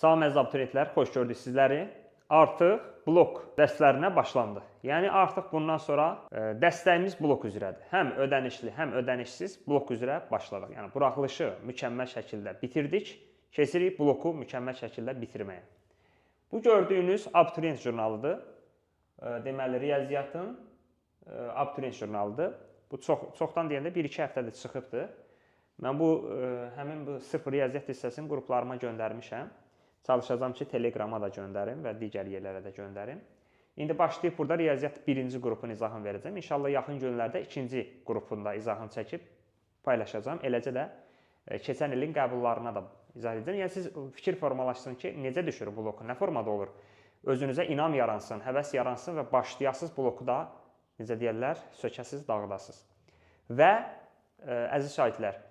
Salam əziz abituriyentlər, xoş gördük sizləri. Artıq blok dərslərinə başlandı. Yəni artıq bundan sonra dəstəyimiz blok üzrədir. Həm ödənişli, həm ödənişsiz blok üzrə başladıq. Yəni buraxılışı mükəmməl şəkildə bitirdik. Keçirik bloku mükəmməl şəkildə bitirməyə. Bu gördüyünüz abituriyent jurnalıdır. Deməli, riyaziyyatın abituriyent jurnalıdır. Bu çoxdan deyəndə 1-2 həftədir çıxıbdır. Mən həmin bu sıfır riyaziyyat hissəsini qruplarıma göndərmişəm. Çalışacağam ki, Telegrama da göndərim və digər yerlərə də göndərim. İndi başlayıb burada riyaziyyat 1-ci qrupun izahını verəcəm. İnşallah yaxın günlərdə 2-ci qrupunda izahını çəkib paylaşacağam. Eləcə də keçən ilin qəbullarına da izah edəcəm. Yəni siz fikir formalaşsın ki, necə düşür bloku, nə formada olur? Özünüzə inam yaransın, həvəs yaransın və başlayasınız bloku da, necə deyərlər, sökəsiz, dağıdasınız. Və əziz şahidlər,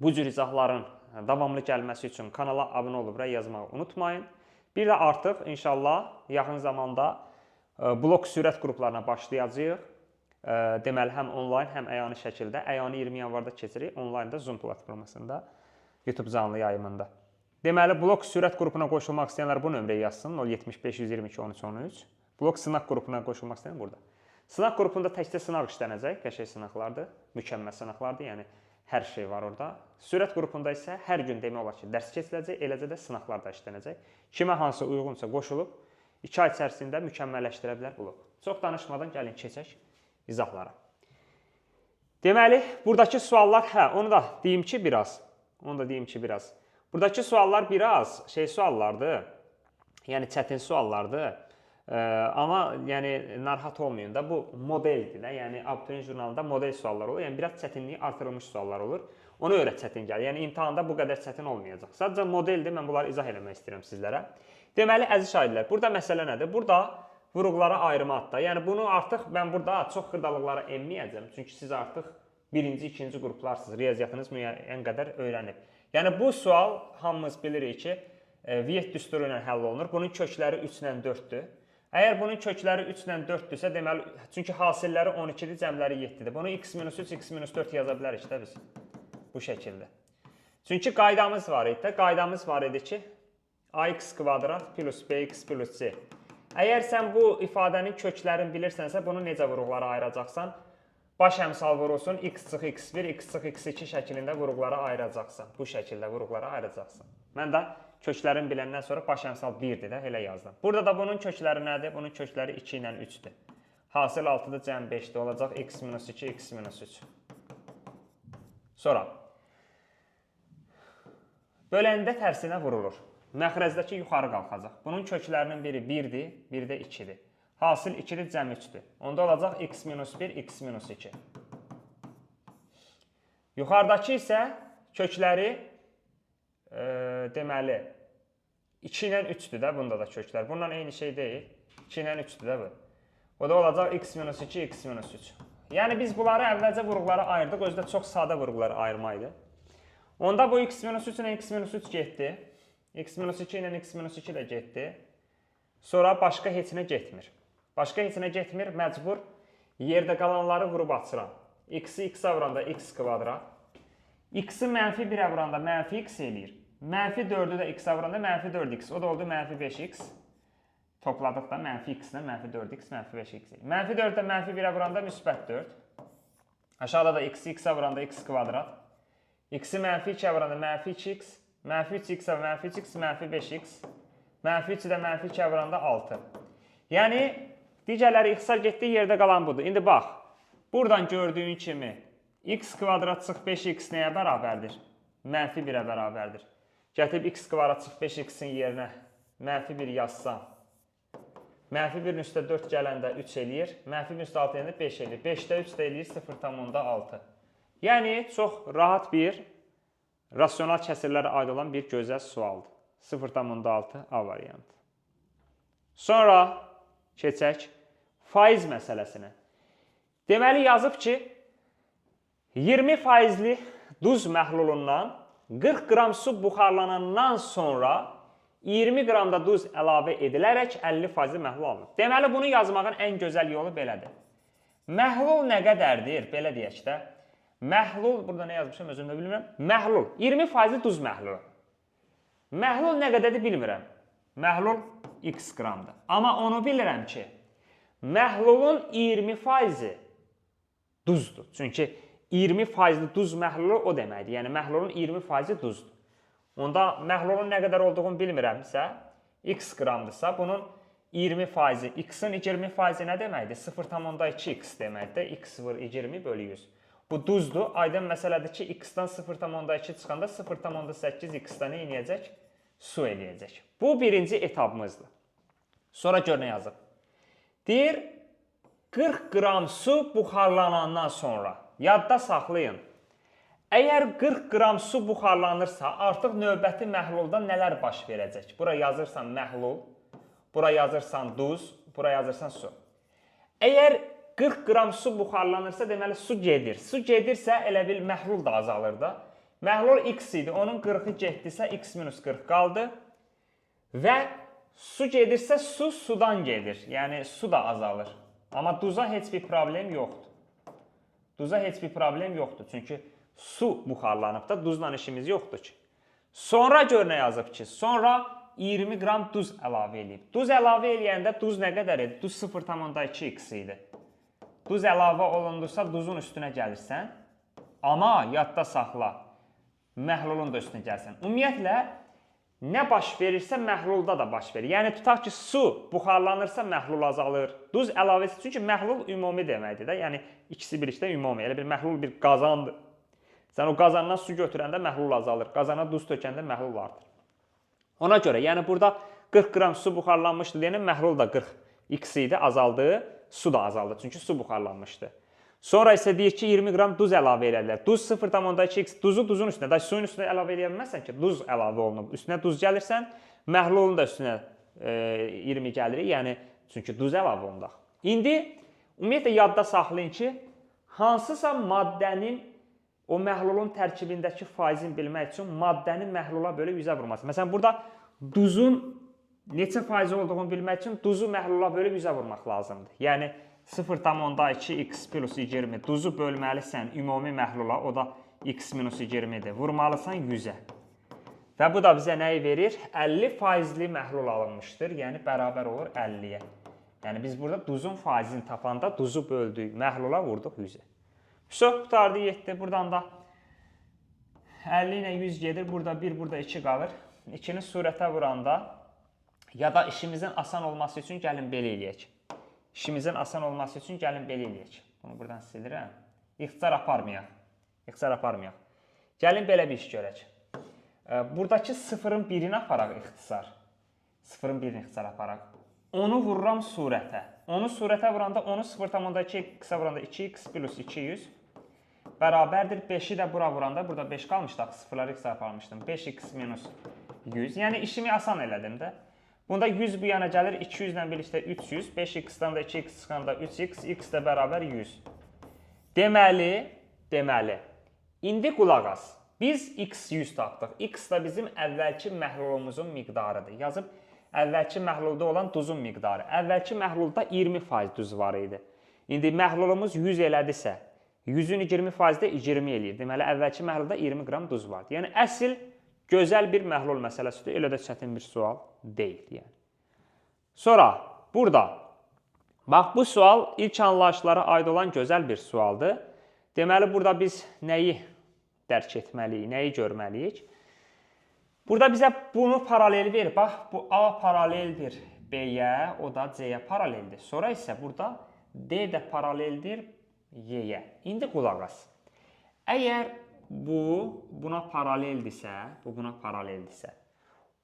bu cür izahların davamlı gəlməsi üçün kanala abunə olub rəy yazmağı unutmayın. Bir də artıq inşallah yaxın zamanda blok sürət qruplarına başlayacağıq. Deməli, həm onlayn, həm əyani şəkildə. Əyani 20 yanvarda keçirik, onlayn da Zoom platformasında, YouTube canlı yayımında. Deməli, blok sürət qrupuna qoşulmaq istəyənlər bu nömrəyə yazsın, 075-122-13-13. Blok sınaq qrupuna qoşulmaq istəyənlər burada. Sınaq qrupunda təkcə sınaq işlənəcək, qəşəng sınaqlardır, mükəmməl sınaqlardır, yəni hər şey var orada. Sürət qrupunda isə hər gün demək olar ki, dərs keçiləcək, eləcə də sınaqlar da işlənəcək. Kimə hansı uyğunsa qoşulub 2 ay içərisində mükəmməlləşdirə bilər blok. Çox danışmadan gəlin keçək izahlara. Deməli, buradakı suallar, onu da deyim ki, biraz. Buradakı suallar biraz suallardır, yəni çətin suallardır. Amma yəni narahat olmayın da, bu modeldir də, yəni abituriyent jurnalında model suallar olur, yəni biraz çətinliyi artırılmış suallar olur. Ona görə çətin gəlir, yəni imtahanda bu qədər çətin olmayacaq. Sadəcə modeldir, mən bunları izah eləmək istəyirəm sizlərə. Deməli, əziz şahidlər, burada məsələ nədir? Burada vurğulara ayrıma adda, yəni bunu artıq mən burada çox xırdalıqlara enməyəcəm, çünki siz artıq 1-ci, 2-ci qruplarsınız, riyaziyyatınız müəyyən qədər öyrənib. Yəni bu sual hamımız bilirik ki, Viet düsturu ilə həll olunur, bunun kökləri 3 ilə 4-dür. Əgər bunun kökləri 3 ilə 4-dürsə, deməli, çünki hasilləri 12-dir, cəmləri 7-dir. Bunu x-3, x-4 yaza bilərik də biz bu şəkildə. Çünki qaydamız var idi ki, ax kvadrat plus bx plus c. Əgər sən bu ifadənin köklərini bilirsənsə, bunu necə vurğulara ayıracaqsan? Baş əmsal vurulsun, x çıx x1, x çıx x2 şəklində vurğulara ayıracaqsan. Bu şəkildə vurğulara ayıracaqsan. Mən də köklərini biləndən sonra baş əmsal 1-dir də, elə yazdım. Burada da bunun kökləri nədir? Bunun kökləri 2 ilə 3-dür. Hasil 6-dır, cəm 5-dir. Olacaq x-2, x-3. Sonra, böləndə tərsinə vurulur. Məxrəzdəki yuxarı qalxacaq. Bunun köklərinin biri 1-dir, biri də 2-dir. Hasil 2-dir, cəm 3-dür. Onda olacaq x-1, x-2. Yuxarıdakı isə kökləri deməli 2 ilə 3-dür də, bunda da köklər. Bundan eyni şey deyil. 2 ilə 3-dür də bu. O da olacaq x-2, x-3. Yəni biz bunları əvvəlcə vurğulara ayırdıq. Özdə çox sadə vurğulara ayırma idi. Onda bu x-3 ilə x-3 getdi. x-2 ilə x-2 də getdi. Sonra başqa heç nə getmir. Məcbur yerdə qalanları vurub açıram. X-i x-a vuranda x kvadrat. X-i mənfi 1-ə vuranda mənfi x eləyir. Mənfi 4-ü də x-a vuranda mənfi 4x. O da oldu mənfi 5x. Topladıq da mənfi x-lə mənfi 4x, mənfi 5x. Mənfi 4-də mənfi 1-ə vuranda müsbət 4. Aşağıda da x-i x-a vuranda x kvadrat. X-i mənfi 2-ə vuranda mənfi 2x. Mənfi 3x-a mənfi 3x, mənfi 5x. Mənfi 3-ü də mənfi 2-ə vuranda 6. Yəni, digərləri ixtisar getdiyi yerdə qalan budur. İndi bax, buradan gördüyün kimi x kvadrat çıx 5x nəyə bərabərdir? Mənfi 1-ə bərabərdir. Gətib x kvadrat çıx 5x-in yerinə mənfi 1 yazsam, mənfi 1-in üstə 4 gələndə 3 eləyir, mənfi 1-in üstə 6 gələndə 5 eləyir. 5-də 3 də eləyir 0,6. Yəni, çox rahat bir, rasional kəsirlərə aid olan bir gözəl sualdır. 0,6 A variantı. Sonra keçək faiz məsələsinə. Deməli, yazıb ki, 20%li duz məhlulundan 40 qram su buxarlanandan sonra 20 qram da duz əlavə edilərək 50%li məhlul alınır. Deməli, bunu yazmağın ən gözəl yolu belədir. Məhlul nə qədərdir? Belə deyək də. Məhlul, burada nə yazmışam özüm də bilmirəm. Məhlul, 20%li duz məhlulu. Məhlul nə qədərdir bilmirəm. Məhlul x qramdır. Amma onu bilirəm ki, məhlulun 20% duzdur. Çünki 20% duz məhlulu o deməkdir. Yəni məhlulun 20% duzdur. Onda məhlulun nə qədər olduğunu bilmirəmsə, x qramdırsa, bunun 20%, x-in 20% nə deməkdir? 0,2x deməkdir. X vur 20 bölü 100. Bu duzdur. Aydın məsələdir ki, x-dan 0,2 çıxanda 0,8 x-dan nə eləyəcək? Su eləyəcək. Bu birinci etapımızdır. Sonra gör nə yazıb. Deyir, 40 qram su buxarlanandan sonra, yadda saxlayın, əgər 40 qram su buxarlanırsa, artıq növbəti məhlulda nələr baş verəcək? Bura yazırsan məhlul, bura yazırsan duz, bura yazırsan su. Əgər 40 qram su buxarlanırsa, deməli su gedir. Su gedirsə, elə bil məhlul da azalır da. Məhlul x idi, onun 40-ı getdisə, x minus 40 qaldı. Və su gedirsə, su sudan gedir. Yəni, su da azalır. Amma duza heç bir problem yoxdur. Duza heç bir problem yoxdur. Çünki su buxarlanıb da, duzla işimiz yoxdur ki. Sonra gör nə yazıb ki, sonra 20 qram duz əlavə edib. Duz əlavə eləyəndə duz nə qədər idi? Duz 0,2x idi. Duz əlavə olundursa, duzun üstünə gəlirsən. Amma yadda saxla, məhlulun da üstünə gəlsən. Ümumiyyətlə, nə baş verirsə, məhlulda da baş verir. Yəni, tutaq ki, su buxarlanırsa, məhlul azalır. Duz əlavə etsin, çünki məhlul ümumi deməkdir də. Yəni, ikisi birlikdə ümumi. Elə bir məhlul bir qazandır. Sən o qazandan su götürəndə məhlul azalır. Qazana duz tökəndə məhlul artır. Ona görə, yəni burada 40 qram su buxarlanmışdı deyəndə məhlul da 40x idi, azaldı, su da azaldı. Çünki su buxarlanmışdı. Sonra isə deyir ki, 20 qram duz əlavə elədilər. Duz 0,2x, duzu duzun üstünə, da suyun üstünə əlavə eləyə bilməzsən ki, duz əlavə olunub. Üstünə duz gəlirsən, məhlulun da üstünə 20 gəlirik, yəni çünki duz əlavə olunaq. İndi ümumiyyətlə yadda saxlayın ki, hansısa maddənin o məhlulun tərkibindəki faizini bilmək üçün maddənin məhlula bölüb 100-ə vurması. Məsələn, burada duzun neçə faiz olduğunu bilmək üçün duzu məhlula bölüb 100-ə vurmaq lazımdır. Yəni 0,2x plus 20 duzu bölməlisən ümumi məhlula, o da x minus 20-dir. Vurmalısan 100-ə. Və bu da bizə nəyi verir? 50 faizli məhlul alınmışdır. Yəni bərabər olur 50-yə. Yəni biz burada duzun faizini tapanda duzu böldük, məhlula vurduq 100-ə. Çox qutardı 7. Buradan da 50 ilə 100 gedir. Burada 1, burada 2 qalır. 2-ni surətə vuranda ya da işimizin asan olması üçün gəlin belə eləyək. İşimizin asan olması üçün gəlin belə eləyək. Bunu buradan silirəm. İxtisar aparmayaq. İxtisar aparmayaq. Gəlin belə bir iş görək. Buradakı 0-ın 1-ini aparaq ixtisar. 0-ın 1-ini ixtisar aparaq. Onu vururam surətə. Onu surətə vuranda, onu 0,2x-ə vuranda 2x plus 200 bərabərdir. 5-i də bura vuranda, burada 5 qalmışdı, sıfırları x aparmışdım. 5x minus 100. Yəni işimi asan elədim də. Bunda 100 bu yana gəlir, 200 ilə birlikdə 300. 5x-dan da 2x çıxanda 3x, x də bərabər 100. Deməli, indi qulaq as. Biz x 100 tapdıq. X da bizim əvvəlki məhlulumuzun miqdarıdır. Yazıb, əvvəlki məhlulda olan duzun miqdarı. Əvvəlki məhlulda 20% duz var idi. İndi məhlulumuz 100 elədisə, 100-ün 20% də 20 eləyir. Deməli, əvvəlki məhlulda 20 qram duz vardı. Yəni, əsl gözəl bir məhlul məsələsidir. Elə də çətin bir sual deyil. Yəni. Sonra, burada, bax, bu sual ilk anlayışlara aid olan gözəl bir sualdır. Deməli, burada biz nəyi dərk etməliyik, nəyi görməliyik? Burada bizə bunu paralel verir. Bax, bu A paraleldir B-yə, o da C-yə paraleldir. Sonra isə burada D də paraleldir Y-yə. İndi qulaq as. Əgər bu buna paraleldirsə,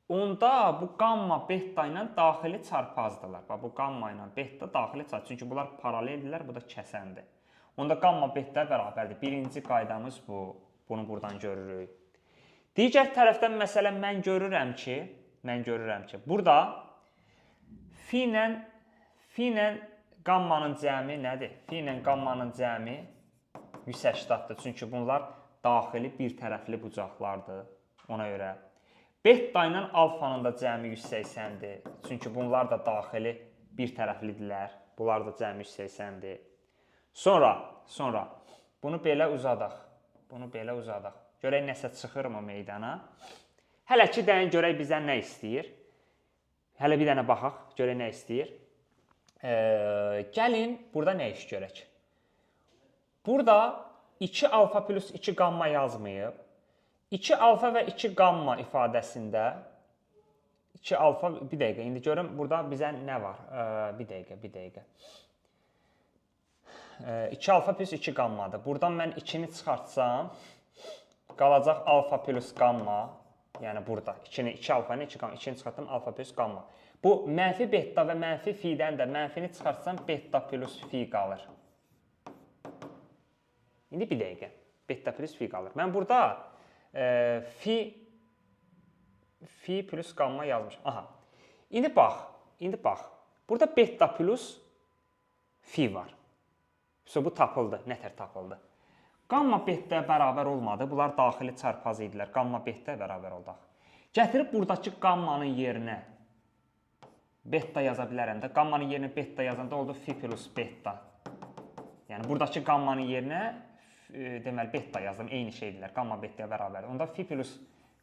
onda bu qamma beta ilə daxili çarpazdılar. Bax, bu qamma ilə beta daxili çarpaz. Çünki bunlar paraleldirlər, bu da kəsəndir. Onda qamma beta bərabərdir. Birinci qaydamız bu. Bunu buradan görürük. Digər tərəfdən məsələn mən görürəm ki, burada fi ilə qammanın cəmi nədir? Fi ilə qammanın cəmi 180-dir. Çünki bunlar daxili bir tərəfli bucaqlardır. Ona görə. Beta ilə alfanın da cəmi 180-dir. Çünki bunlar da daxili bir tərəflidirlər. Bunlar da cəmi 180-dir. Sonra bunu belə uzadaq. Görək nəsə çıxırmı meydana. Hələ ki, dəyin görək bizdən nə istəyir. Hələ bir dənə baxaq, görək nə istəyir. Gəlin, burada nə iş görək. Burada 2 alfa plus 2 qamma yazmayıb. 2 alfa və 2 qamma ifadəsində 2 alfa, bir dəqiqə, indi görüm burada bizə nə var? Bir dəqiqə. 2 alfa plus 2 qammadır. Buradan mən 2-ni çıxartsam, qalacaq alfa plus qamma. Yəni burada 2 alfa ilə 2 qamma, 2-ni çıxartdım alfa plus qamma. Bu mənfi beta və mənfi fidən də mənfini çıxartsam beta plus fi qalır. İndi bir dəqiqə. Beta plus fi qalır. Mən burada fi plus qamma yazmışam. Aha. İndi bax. Burada beta plus fi var. Bu tapıldı. Nətər tapıldı? Qamma betaya bərabər olmadı. Bunlar daxili çarpaz idilər. Qamma betaya bərabər oldu. Gətirib buradakı qammanın yerinə beta yaza bilərəm də. Qammanın yerinə beta yazanda oldu fi plus beta. Yəni buradakı qammanın yerinə deməli beta yazdım. Eyni şeydirlər. Qamma betaya bərabərdir. Onda fi plus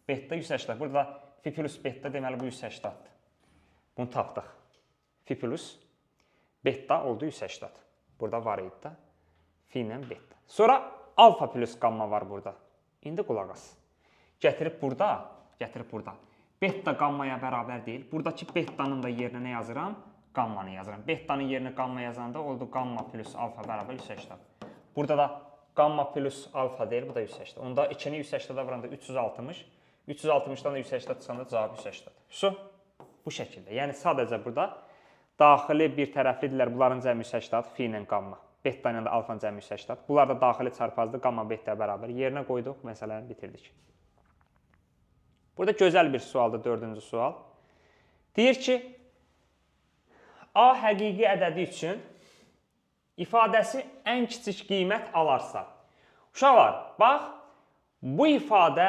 beta 180. Burada fi plus beta deməli bu 180-dir. Bunu tapdıq. Fi plus beta oldu 180. Burada var idi da. Fi ilə beta. Sonra alfa plus qamma var burada. İndi qulaq as. Gətirib burada. Beta qammaya bərabər deyil. Buradakı betanın da yerinə nə yazıram? Qammanı yazıram. Betanın yerinə qamma yazanda oldu qamma plus alfa bərabər 180. Burada da qamma plus alfa deyil, bu da 180. Onda 2-ni 180-də vuranda 360. 360-dan da 180 çıxanda cavab 180-dir. Bu şəkildə. Yəni sadəcə burada daxili bir tərəflidirlər. Bunların cəmi 180, fi ilə qamma. Beta ilə də alfanın cəmi 180. Bunlar da daxili çarpazdır. Qamma betaya bərabər. Yerinə qoyduq, məsələni bitirdik. Burada gözəl bir sualdır, 4-cü sual. Deyir ki, A həqiqi ədədi üçün ifadəsi ən kiçik qiymət alarsa. Uşaqlar, bax, bu ifadə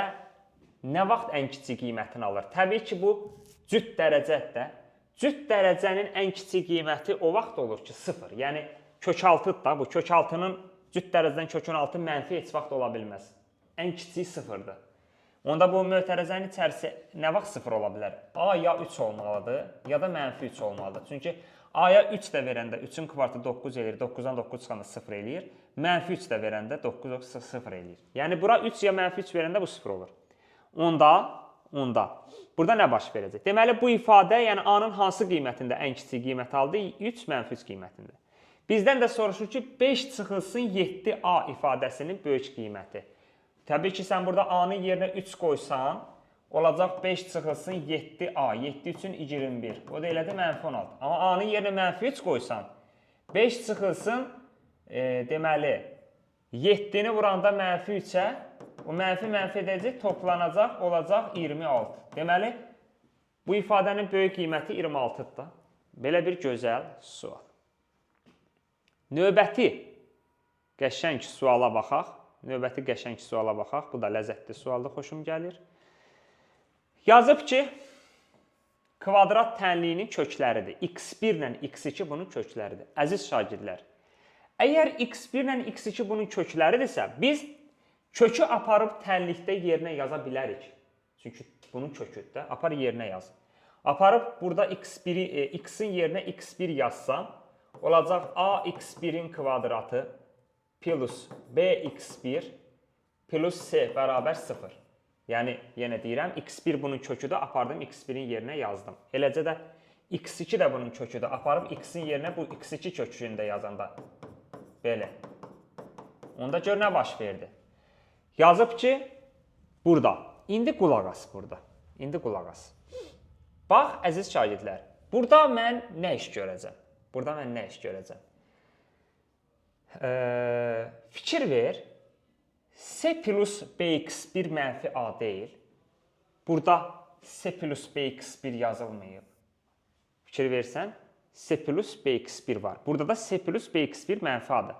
nə vaxt ən kiçik qiymətini alır? Təbii ki, bu cüt dərəcədir. Cüt dərəcənin ən kiçik qiyməti o vaxt olur ki, 0. Yəni, kök 6-dır da, bu kök 6-nın cüt dərəcədən kökün 6 mənfi heç vaxt ola bilməz. Ən kiçiyi 0-dır. Onda bu mötərəzənin içərisi nə vaxt 0 ola bilər? A ya 3 olmalıdır, ya da mənfi 3 olmalıdır. Çünki A-ya 3 də verəndə 3-ün kvartı 9 eləyir, 9-dan 9 çıxanda 0 eləyir. Mənfi 3 də verəndə 9 0 eləyir. Yəni, bura 3 ya mənfi 3 verəndə bu 0 olur. Onda burada nə baş verəcək? Deməli, bu ifadə, yəni A-nın hansı qiymətində ən kiçik qiymət aldı? 3 mənfi 3 qiymətində. Bizdən də soruşur ki, 5 çıxılsın 7A ifadəsinin böyük qiyməti. Təbii ki, sən burada A-nın yerinə 3 qoysan, olacaq 5 çıxılsın 7A. 7 üçün 21. O da elədi mənfi 16. Amma A-nın yerinə mənfi 3 qoysan, 5 çıxılsın, deməli, 7-ni vuranda mənfi 3-ə, o mənfi edəcək, toplanacaq, olacaq 26. Deməli, bu ifadənin böyük qiyməti 26-dır da. Belə bir gözəl sual. Növbəti qəşəng suala baxaq. Bu da ləzzətli sualdır, xoşum gəlir. Yazıb ki, kvadrat tənliyinin kökləridir. X1 ilə X2 bunun kökləridir. Əziz şagirdlər, əgər X1 ilə X2 bunun kökləridirsə, biz kökü aparıb tənlikdə yerinə yaza bilərik. Çünki bunun köküdür də, apar yerinə yaz. Aparıb burada X-in yerinə X1 yazsam, olacaq AX1-in kvadratı plus BX1 plus C bərabər 0. Yəni, yenə deyirəm, X1 bunun köküdür, apardım X1-in yerinə yazdım. Eləcə də X2 də bunun köküdür, aparıb X-in yerinə bu X2 kökündə yazanda. Belə. Onda gör nə baş verdi. Yazıb ki, burada. İndi qulaq as burada. Bax, əziz şagirdlər, burada mən nə iş görəcəm? Fikir ver, C plus BX1 mənfi A deyil. Burada C plus BX1 yazılmayıb. Fikir versən, C plus BX1 var. Burada da C plus BX1 mənfi A'dır.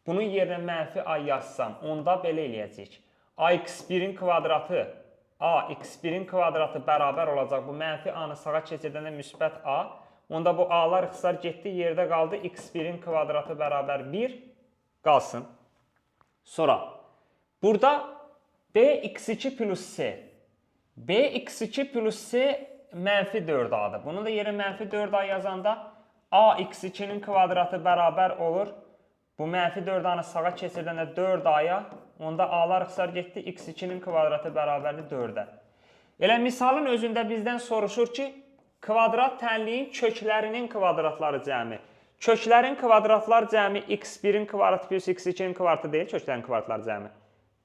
Bunun yerinə mənfi A yazsam, onda belə eləyəcək. AX1-in kvadratı, AX1-in kvadratı bərabər olacaq. Bu mənfi A-nı sağa keçirdəndə müsbət A. Onda bu A-lar ixtisar getdi, yerdə qaldı. X1-in kvadratı bərabər 1 qalsın. Sonra, burada BX2 plus C. bx2 plus c mənfi 4a-dır. Bunu da yerə mənfi 4a yazanda ax2-nin kvadratı bərabər olur. Bu mənfi 4a-nı sağa keçirdəndə 4a-ya, onda a-lar ixtisar getdi, x2-nin kvadratı bərabərdir 4-ə. Elə misalın özündə bizdən soruşur ki, kvadrat tənliyin köklərinin kvadratları cəmi. Köklərin kvadratlar cəmi x1-in kvadratı plus x2-nin kvadratı deyil, köklərin kvadratları cəmi.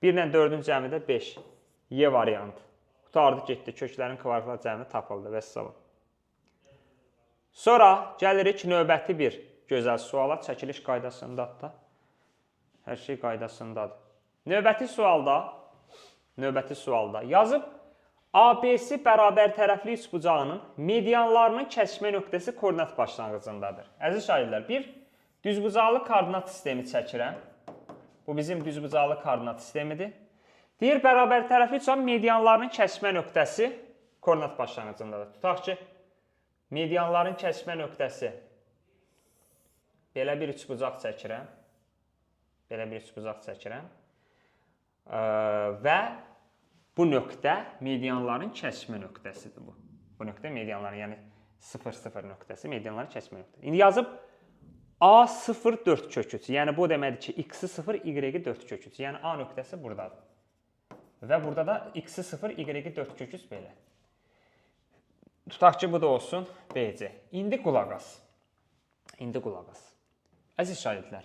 1 ilə 4-ün cəmi də 5. Y variantı. Qutardı getdi, köklərin kvadratlar cəmi tapıldı və salam. Sonra gəlirik növbəti bir gözəl suala, çəkiliş qaydasındadır da. Hər şey qaydasındadır. Növbəti sualda yazıb ABC bərabər tərəfli üçbucağının medianlarının kəsişmə nöqtəsi koordinat başlanğıcındadır. Əziz şagirdlər, bir düzbucaqlı koordinat sistemi çəkirəm. Bu bizim düzbucaqlı koordinat sistemidir. Deyir, bərabər tərəfli üçbucağın medianlarının kəsişmə nöqtəsi koordinat başlanğıcındadır. Tutaq ki, medianların kəsişmə nöqtəsi belə bir üçbucaq çəkirəm. Və bu nöqtə medianların kəsişmə nöqtəsidir bu. Bu nöqtə medianların, yəni 0,0 nöqtəsi medianların kəsişmə nöqtəsi. İndi yazıb A0 4kök3. Yəni bu deməkdir ki, x-i 0, y-i 4kök3. Yəni A nöqtəsi buradadır. Və burada da x-i 0, y-i 4kök3 belə. Tutaq ki, bu da olsun BC. İndi qulaq as. Əziz şagirdlər,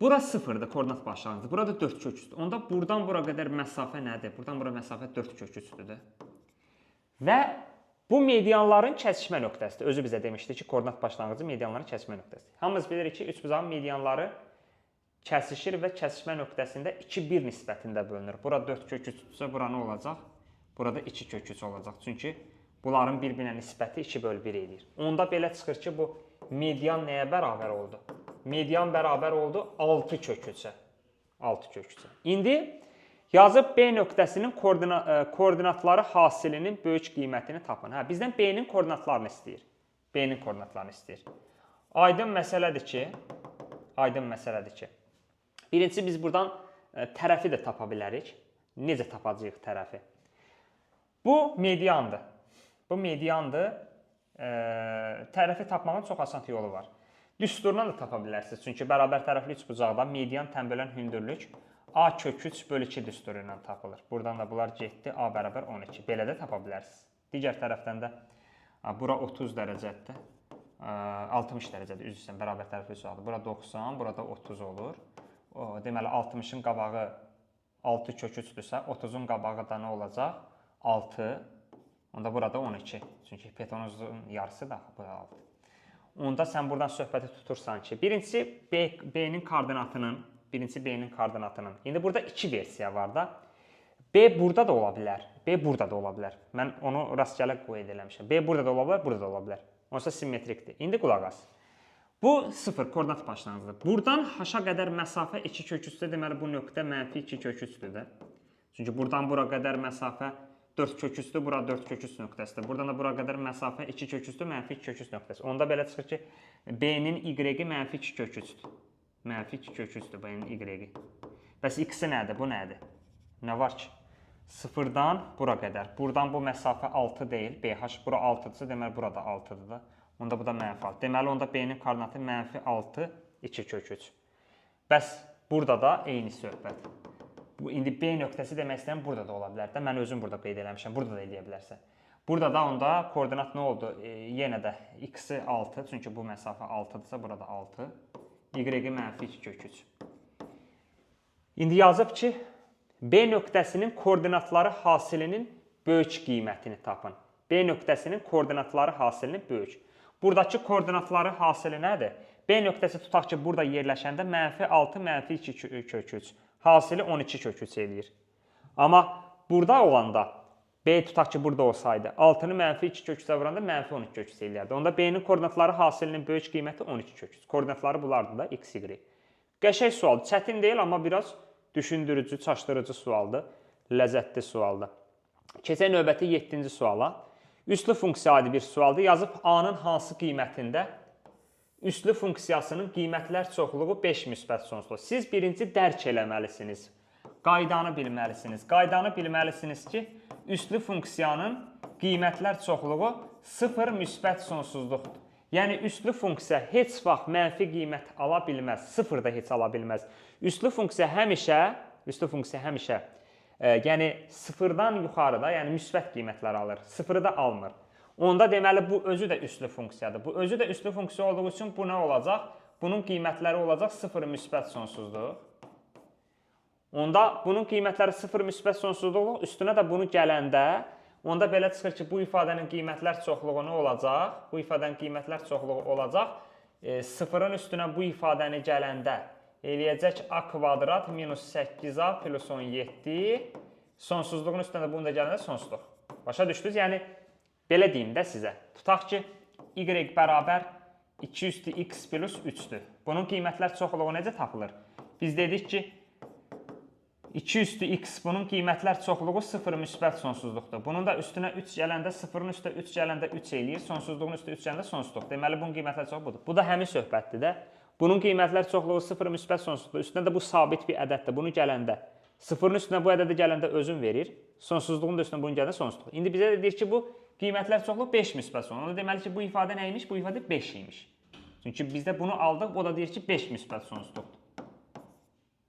bura 0-dır, koordinat başlanğıcı. Burada 4kök3'dür. Onda buradan bura qədər məsafə nədir? Buradan bura məsafə 4kök3'dür. Və bu medianların kəsişmə nöqtəsidir. Özü bizə demişdi ki, koordinat başlanğıcı medianların kəsişmə nöqtəsidir. Hamımız bilirik ki, üçbucağın medianları kəsişir və kəsişmə nöqtəsində 2-1 nisbətində bölünür. Bura 4kök3'dürsə, bura nə olacaq? Burada 2kök3 olacaq. Çünki bunların bir-birinə nisbəti 2/1 edir. Onda belə çıxır ki, bu median nəyə bərabər oldu? Median bərabər oldu 6kök3-ə. İndi yazıb B nöqtəsinin koordinatları hasilinin böyük qiymətini tapın. Bizdən B-nin koordinatlarını istəyir. Aydın məsələdir ki, birincisi biz buradan tərəfi də tapa bilərik. Necə tapacağıq tərəfi? Bu mediandır. Tərəfi tapmağın çox asan yolu var. Düsturdan da tapa bilərsiniz. Çünki bərabər tərəfli üçbucaqda median tənbölən hündürlük A/3/2 düsturu ilə tapılır. Buradan da bunlar getdi. A bərabər 12. Belə də tapa bilərsiniz. Digər tərəfdən də bura 30 dərəcədir. 60 dərəcədir, üzr istəyirəm, bərabər tərəfli üçbucaqdır. Bura 90, burada 30 olur. Deməli 60-ın qabağı 6kök3-dürsə, 30-un qabağı da nə olacaq? 6. Onda burada 12. Çünki hipotenuzun yarısı da bu 6. Onda sən buradan söhbəti tutursan ki, birincisi B-nin koordinatının. İndi burada 2 versiya var da. B burada da ola bilər. Mən onu rastgele qeyd eləmişəm. B burada da ola bilər, burada da ola bilər. Onsa simmetrikdir. İndi qulaq as. Bu 0 koordinat başlanğıcıdır. Buradan h-a qədər məsafə 2kök3-dür. Deməli bu nöqtə -2kök3-dür də. Çünki buradan bura qədər məsafə 4kök3-dür, bura 4kök3 nöqtəsidir. Buradan da bura qədər məsafə 2kök3-dür, -2kök3 nöqtəsi. Onda belə çıxır ki, B-nin y-i -2kök3-dür. -2kök3-dür B-nin y-i. Bəs x-i nədir? Bu nədir? Nə var ki? 0-dan bura qədər. Buradan bu məsafə 6 deyil. BH bura 6-dırsa, deməli burada 6-dır da. Onda bu da -6. Deməli onda B-nin koordinatı -6, 2kök3. Bəs burada da eyni söhbət. İndi B nöqtəsi demək istəyirəm, burada da ola bilər də. Mən özüm burada qeyd eləmişəm, burada da eləyə bilərsən. Burada da onda koordinat nə oldu? Yenə də x-i 6, çünki bu məsafə 6-dırsa, burada 6. Y-i -2kök3. İndi yazıb ki, B nöqtəsinin koordinatları hasilinin böyük qiymətini tapın. B nöqtəsinin koordinatları hasilinin böyük. Buradakı koordinatları hasili nədir? B nöqtəsi tutaq ki, burada yerləşəndə -6, -2kök3. Hasili 12kök3 eləyir. Amma burada olanda, B tutaq ki, burada olsaydı, 6-nı -2kök3-ə vuranda -12kök3 eləyərdi. Onda B-nin koordinatları hasilinin böyük qiyməti 12kök3. Koordinatları bunlardır da, x, y. Qəşəng sualdır. Çətin deyil, amma biraz düşündürücü, çaşdırıcı sualdır. Ləzzətli sualdır. Keçək növbəti 7-ci suala. Üslü funksiya adı bir sualdır. Yazıb A-nın hansı qiymətində üslü funksiyasının qiymətlər çoxluğu 5 müsbət sonsuz. Siz birinci dərk eləməlisiniz. qaydanı bilməlisiniz. Qaydanı bilməlisiniz ki, üslü funksiyanın qiymətlər çoxluğu 0 müsbət sonsuzluqdur. Yəni, üslü funksiya heç vaxt mənfi qiymət ala bilməz, 0 da heç ala bilməz. Üslü funksiya həmişə, yəni 0-dan yuxarıda, yəni müsbət qiymətlər alır, 0-ı da almır. Onda deməli, bu özü də üslü funksiyadır. Bu özü də üslü funksiya olduğu üçün bu nə olacaq? Bunun qiymətləri olacaq 0 müsbət sonsuzluq. Onda bunun qiymətləri 0 müsbət sonsuzluq, üstünə də bunu gələndə, onda belə çıxır ki, bu ifadənin qiymətlər çoxluğu nə olacaq? Bu ifadənin qiymətlər çoxluğu olacaq. 0-ın üstünə bu ifadəni gələndə eləyəcək a kvadrat minus 8a plus 17. Sonsuzluğun üstünə də bunu da gələndə sonsuzluq. Başa düşdünüz? Yəni, belə deyim də sizə. Tutaq ki, y bərabər 2 üstü x plus 3-dür. Bunun qiymətlər çoxluğu necə tapılır? Biz dedik ki, 2 üstü x, bunun qiymətlər çoxluğu 0 müsbət sonsuzluqdur. Bunun da üstünə 3 gələndə, 0-ın üstə 3 gələndə 3 eləyir, sonsuzluğun üstə 3 gələndə sonsuzluq. Deməli, bunun qiymətlər çoxluğu budur. Bu da həmin söhbətdir də. Bunun qiymətlər çoxluğu 0 müsbət sonsuzluqdur. Üstünə də bu sabit bir ədəddir. Bunu gələndə, 0-ın üstünə bu ədədə gələndə özün verir, sonsuzluğun da üstünə bunu gələndə sonsuzluq. İndi bizə də deyir ki, bu qiymətlər çoxluq 5 müsbət sonsuzluq. Onda deməli ki, bu ifadə nə imiş? Bu ifadə 5 imiş. Çünki bizdə bunu aldıq, o da deyir ki, 5 müsbət sonsuzluqdur.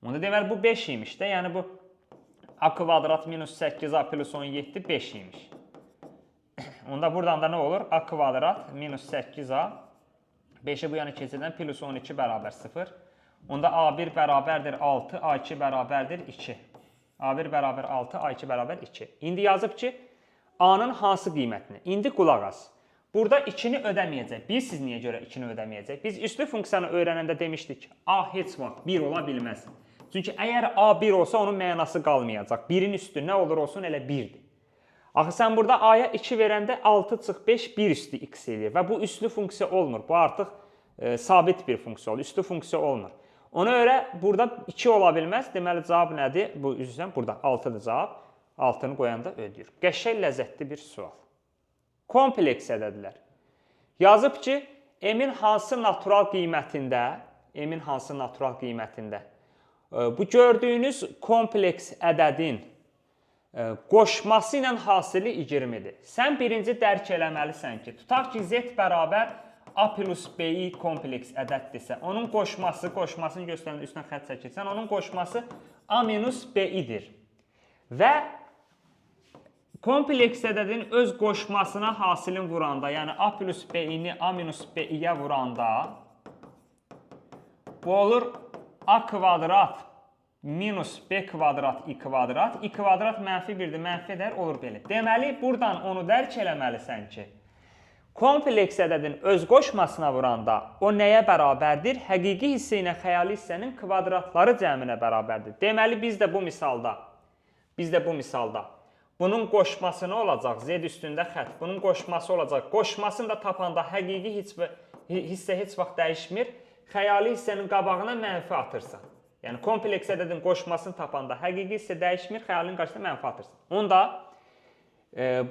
Onda deməli, bu 5 imiş də, yəni bu a kvadrat minus 8a plus 17 5 imiş. Onda buradan da nə olur? A kvadrat minus 8a 5-i bu yana keçirdən plus 12 bərabər 0. Onda A1 bərabərdir 6, A2 bərabərdir 2. A1 bərabər 6, A2 bərabər 2. İndi yazıb ki, A-nın hansı qiymətini? İndi qulaq as. Burada 2-ni ödəməyəcək. Bilirsiniz niyə görə 2-ni ödəməyəcək? Biz üslü funksiyanı öyrənəndə demişdik ki, A heç vaxt 1 ola bilməz. Çünki əgər A 1 olsa, onun mənası qalmayacaq. 1-in üstü nə olur olsun, elə 1-dir. Axı, sən burada A-ya 2 verəndə 6 çıx 5, 1 üstü x eləyir. Və bu üslü funksiya olmur. Bu artıq sabit bir funksiya olur. Üslü funksiya olmur. Ona görə burada 2 ola bilməz. Deməli, cavab nədir? Bu üzrdən burada 6-dır cavab. 6-nı qoyanda ödəyir. Qəşəng ləzzətli bir sual. Kompleks ədədlər. Yazıb ki, m-in hansı natural qiymətində, bu gördüyünüz kompleks ədədin qoşması ilə hasili 20-dir. Sən birinci dərk eləməlisən ki, tutaq ki, z bərabər a plus b-i kompleks ədəddirsə, onun qoşmasını göstərəndə üstünə xətt çəkirsən, onun qoşması a minus b-idir. Və kompleks ədədin öz qoşmasına hasilin vuranda, yəni a plus b-ini a minus b-iyə vuranda, bu olur a kvadrat minus b kvadrat i kvadrat. I kvadrat mənfi 1-dir, mənfi ədər olur belə. Deməli, buradan onu dərk eləməlisən ki, kompleks ədədin öz qoşmasına vuranda o nəyə bərabərdir? Həqiqi hissə ilə xəyali hissənin kvadratları cəminə bərabərdir. Deməli, biz də bu misalda bunun qoşması nə olacaq? Z üstündə xətt. Bunun qoşması olacaq. Qoşmasını da tapanda həqiqi hissə heç vaxt dəyişmir. Xəyali hissənin qabağına mənfi atırsan. Yəni, kompleks ədədin qoşmasını tapanda həqiqi hissə dəyişmir, xəyalinin qarşısına mənfi atırsan. Onda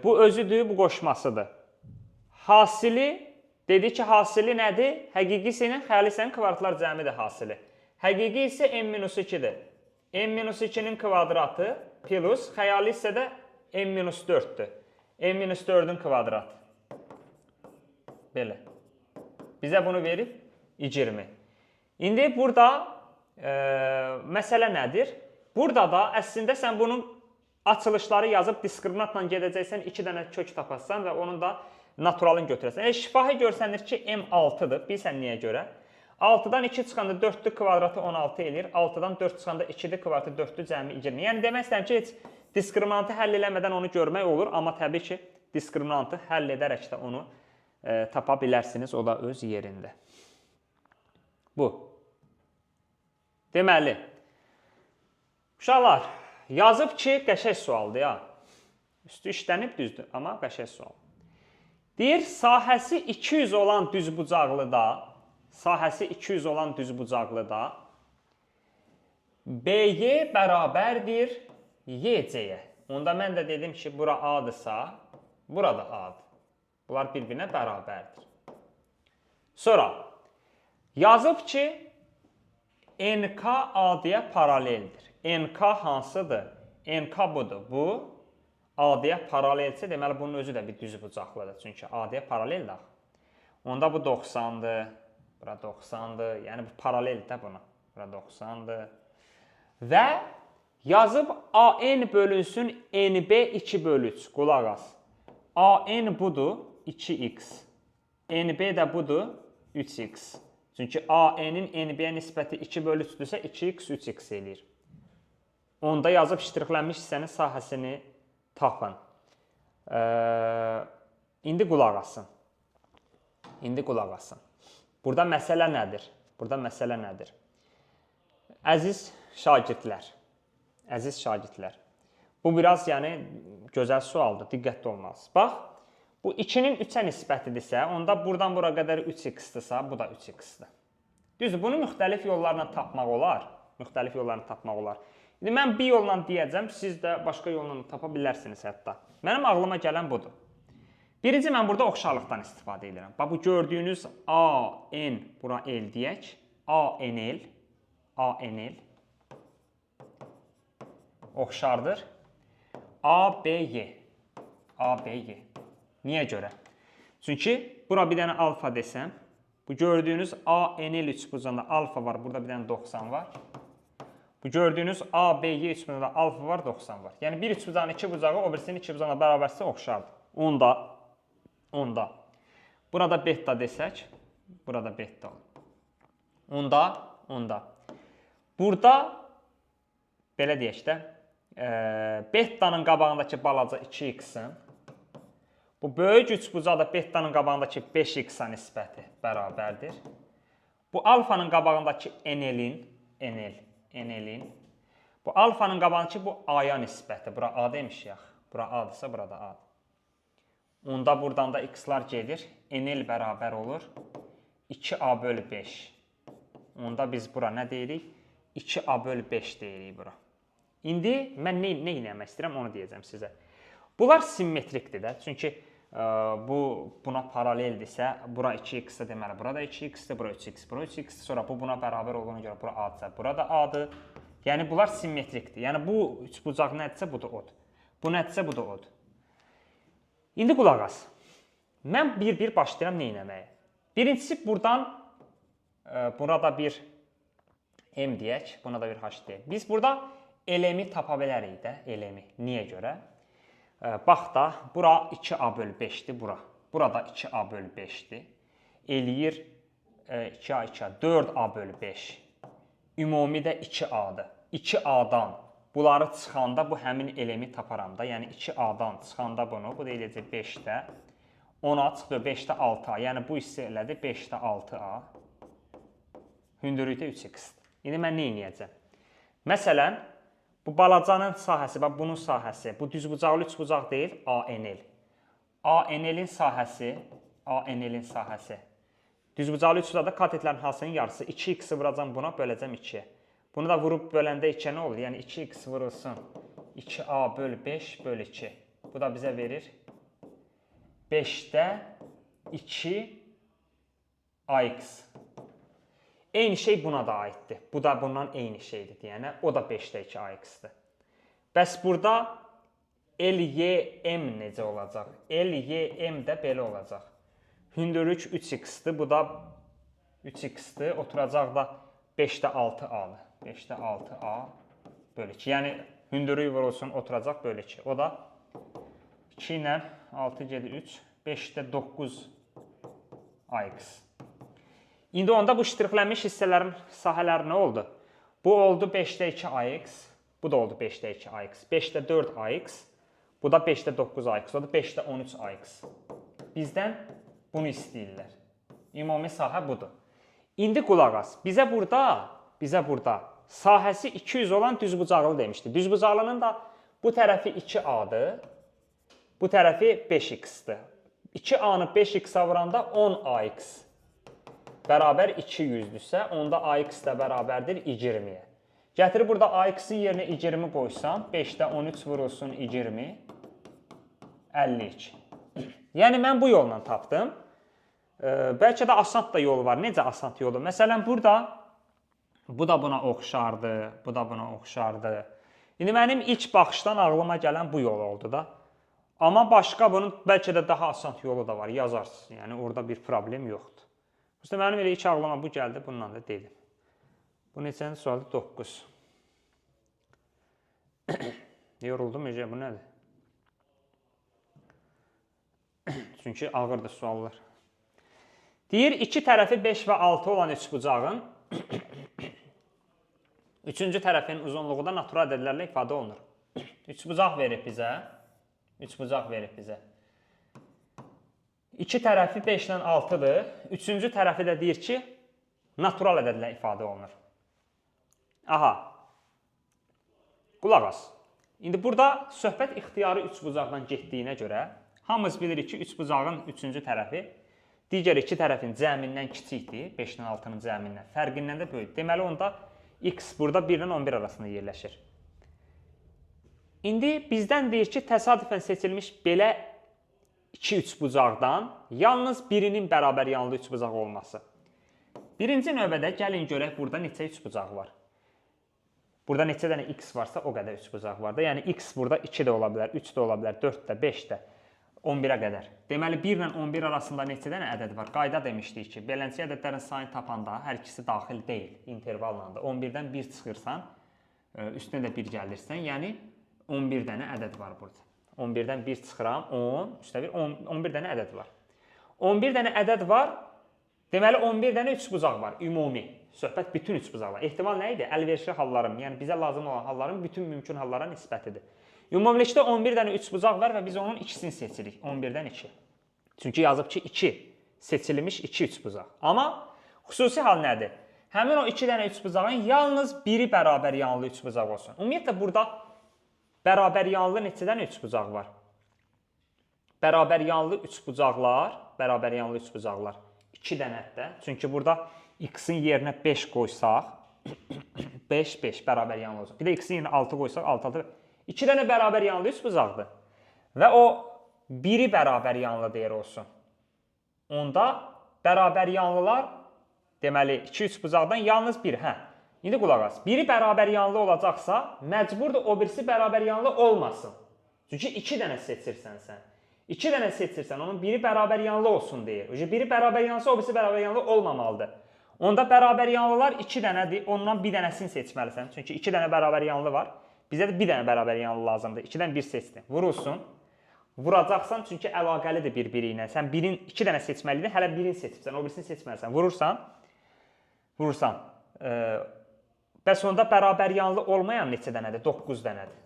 bu özüdür, bu qoşmasıdır. Hasili, dedik ki, hasili nədir? Həqiqi hissə ilə xəyali hissənin kvadratlar cəmidir hasili. Həqiqi hissə m-2-dir. m-2-nin kvadratı plus xəyali hissə də m-4-dür. m-4-ün kvadratı. Belə. Bizə bunu verib 20. İndi burada məsələ nədir? Burada da əslində sən bunun açılışları yazıb diskriminantla gedəcəksən, 2 dənə kök tapasan və onun da naturalını götürəsən. Şifahi görsənir ki, m6-dır. Bilsən niyə görə? 6-dan 2 çıxanda 4-lü kvadratı 16 eləyir. 6-dan 4 çıxanda 2-li kvadratı 4-lü cəmi 20. Yəni, demək istəyirəm ki, heç diskriminantı həll eləmədən onu görmək olur. Amma təbii ki, diskriminantı həll edərək də onu tapa bilərsiniz. O da öz yerində. Bu. Deməli, uşaqlar, yazıb ki, qəşəng sualdır ya. Üstü işlənib düzdür, amma qəşəng sual. Deyir, sahəsi 200 olan düzbucaqlıda BY bərabərdir YC-yə. Onda mən də dedim ki, bura A-dırsa, burada A-dır. Bunlar bir-birinə bərabərdir. Sonra, yazıb ki, NK AD-yə paraleldir. NK hansıdır? NK budur. Bu AD-yə paralelsə, deməli bunun özü də bir düzbucaqlıdır. Çünki AD-yə paraleldir. Onda bu 90-dır. Bura 90-dır. Yəni bu paraleldir də buna. Bura 90-dır. Və yazıb AN bölünsün NB 2/3. Qulaq as. AN budur 2x. NB də budur 3x. Çünki AN-in NB-yə nisbəti 2/3-dürsə 2x 3x eləyir. Onda yazıb ştrixlənmiş hissənin sahəsini tapın. İndi qulaq asın. Burada məsələ nədir? Əziz şagirdlər. Bu biraz gözəl sualdır, diqqətli olmalısınız. Bax, bu 2-nin 3-ə nisbətidirsə, onda buradan bura qədər 3x-dirsə, bu da 3x-dir. Düzdür, bunu müxtəlif yollarla tapmaq olar. İndi mən bir yolla deyəcəm, siz də başqa yolla tapa bilərsiniz hətta. Mənim ağlıma gələn budur. Birinci, mən burada oxşarlıqdan istifadə edirəm. Bax, bu gördüyünüz AN, bura L deyək. ANL oxşardır. ABY. Niyə görə? Çünki bura bir dənə alfa desəm, bu gördüyünüz ANL üçbucağında alfa var, burada bir dənə 90 var. Bu gördüyünüz ABY üçbucağında alfa var, 90 var. Yəni bir üçbucağın iki bucağı o birisinin iki bucağına bərabərsə oxşardır. Onda. Burada beta desək, burada beta olur. Onda. Burada belə deyək də, betanın qabağındakı balaca 2x-in bu böyük üçbucaqda betanın qabağındakı 5x-a nisbəti bərabərdir. Bu alfanın qabağındakı NL-in bu alfanın qabağındakı bu a-ya nisbəti. Bura a demişik. Bura a-dırsa burada a-dır. Onda buradan da x-lar gedir. NL bərabər olur 2a/5. Onda biz bura nə deyirik? 2a/5 deyirik bura. İndi mən nə etmək istəyirəm onu deyəcəm sizə. Bunlar simmetrikdir də. Çünki buna paraleldirsə, bura 2x-dir deməli, bura da 2x-dir, bura 3x, bura 3x-dir. Sonra bu buna bərabər olduğuna görə bura a-dırsa, bura da a-dır. Yəni bunlar simmetrikdir. Yəni bu üçbucaq nədirsə, bu da odur. Bu nədirsə, bu da odur. İndi qulaq as. Mən bir başlayıram nə etməyə. Birincisi buradan burada bir m deyək, buna da bir h deyək. Biz burada LM-i tapa bilərik də, LM-i. Niyə görə? Bax da, bura 2a/5-dir, bura. Burada 2a/5-dir. Eləyir 2a, 2a, 4a/5. Ümumi də 2a-dır. 2a-dan bunları çıxanda bu həmin LM-i taparam da. Yəni 2a-dan çıxanda bunu, bu da eləyəcək 5-də. 10-a çıxıyor, 5-də 6a. Yəni bu hissə elədir 5-də 6a. Hündürlükdə 3x-dir. İndi mən nə edəcəm? Məsələn, bu balacanın sahəsi, bax bunun sahəsi, bu düzbucaqlı üçbucaq deyil, ANL. ANL-in sahəsi. Düzbucaqlı üçbucaqda katetlərin hansının yarısı 2x-i vuracam buna, böləcəm 2-yə. Bunu da vurub böləndə 2-yə nə olur? Yəni 2x vurulsun 2a/5 bölü 2. Bu da bizə verir 5-də 2ax. Eyni şey buna da aiddir. Bu da bundan eyni şeydir deyənə. O da 5-də 2ax-dır. Bəs burada LYM necə olacaq? LYM də belə olacaq. Hündürlük 3x-dir. Bu da 3x-dir. Oturacaq da 5-də 6a-dır. 5-də 6a bölü 2. Yəni hündürlük vurulsun, oturacaq bölü 2. O da 2 ilə 6 gedir 3. 5-də 9ax. İndi onda bu ştrixlənmiş hissələrin sahələri nə oldu? Bu oldu 5-də 2ax, bu da oldu 5-də 2ax, 5-də 4ax, bu da 5-də 9ax, o da 5-də 13ax. Bizdən bunu istəyirlər. Ümumi sahə budur. İndi qulaq as. Bizə burada sahəsi 200 olan düzbucaqlı demişdi. Düzbucaqlının da bu tərəfi 2a-dır, bu tərəfi 5x-dir. 2a-nı 5x-a vuranda 10ax. Bərabər 200-dürsə, onda ax da bərabərdir 20-yə. Gətirib burada ax-in yerinə 20 qoysam, 5-də 13 vurulsun 20, 52. Yəni, mən bu yolla tapdım. Bəlkə də asant da yolu var. Necə asant yolu? Məsələn, burada Bu da buna oxşardı, bu da buna oxşardı. İndi mənim ilk baxışdan ağlıma gələn bu yol oldu da. Amma başqa bunun bəlkə də daha asan yolu da var, yazarsınız. Yəni orada bir problem yoxdur. Üstə mənim elə ilk ağlıma bu gəldi, bununla da dedim. Bu neçənci sualdır? 9. Yoruldum necə, bu nədir? Çünki ağırdır suallar. Deyir, iki tərəfi 5 və 6 olan üçbucağın üçüncü tərəfin uzunluğu da natural ədədlərlə ifadə olunur. Üçbucaq verib bizə. Üçbucaq verib bizə. İki tərəfi 5 ilə 6-dır. Üçüncü tərəfi də deyir ki, natural ədədlə ifadə olunur. Aha. Qulaq as. İndi burada söhbət ixtiyari üçbucaqdan getdiyinə görə hamımız bilirik ki, üçbucağın üçüncü tərəfi digər iki tərəfin cəmindən kiçikdir, 5 ilə 6-nın cəmindən. Fərqindən də böyükdür. Deməli, onda x burada 1 ilə 11 arasında yerləşir. İndi bizdən deyir ki, təsadüfən seçilmiş belə iki üçbucaqdan yalnız birinin bərabər yanlı üçbucaq olması. Birinci növbədə gəlin görək burada neçə üçbucaq var. Burada neçə dənə x varsa o qədər üçbucaq var da. Yəni x burada 2 də ola bilər, 3 də ola bilər, 4 də, 5 də, 11-ə qədər. Deməli 1 ilə 11 arasında neçə dənə ədəd var? Qayda demişdik ki, beləncə ədədlərin sayını tapanda hər ikisi daxil deyil, intervalla da. 11-dən 1 çıxırsan, üstünə də 1 gəlirsən, yəni 11 dənə ədəd var burada. 11-dən 1 çıxıram, 10, üstə 11 dənə ədəd var. 11 dənə ədəd var, deməli 11 dənə üçbucaq var, ümumi. Söhbət bütün üçbucaqlar. Ehtimal nə idi? Əlverişli halların, yəni bizə lazım olan halların bütün mümkün hallara nisbətidir. Ümumilikdə 11 dənə üçbucaq var və biz onun ikisini seçirik. 11-dən 2. Çünki yazıb ki, 2 seçilmiş 2 üçbucaq. Amma xüsusi hal nədir? Həmin o 2 dənə üçbucağın yalnız biri bərabər yanlı üçbucaq olsun. Ümumiyyətlə burada bərabər yanlı neçə dənə üçbucaq var? Bərabər yanlı üçbucaqlar 2 dənədir də. Çünki burada x-in yerinə 5 qoysaq 5 bərabər yanlı olacaq. Bir də x-in yerinə 6 qoysaq 6. 2 dənə bərabər yanlı üçbucaqdır. Və o biri bərabər yanlı deyir olsun. Onda bərabər yanlılar deməli 2 üçbucaqdan yalnız biri. İndi qulaq as. Biri bərabər yanlı olacaqsa, məcburdur o birisi bərabər yanlı olmasın. Çünki 2 dənə seçirsən sən. 2 dənə seçirsən, onun biri bərabər yanlı olsun deyir. Biri bərabər yanlısa, o birisi bərabər yanlı olmamalıdır. Onda bərabər yanlılar 2 dənədir, ondan bir dənəsini seçməlisən. Çünki 2 dənə bərabər yanlı var. Bizə də bir dənə bərabər yanlı lazımdır. 2-dən 1 seçdin. Vurulsun. Vuracaqsan çünki əlaqəlidir bir-biri ilə. Sən 2 dənə seçməliydin, hələ birini seçibsən, o birisini seçməlisən. Vurursan. Bəs onda bərabər yanlı olmayan neçə dənədir? 9 dənədir.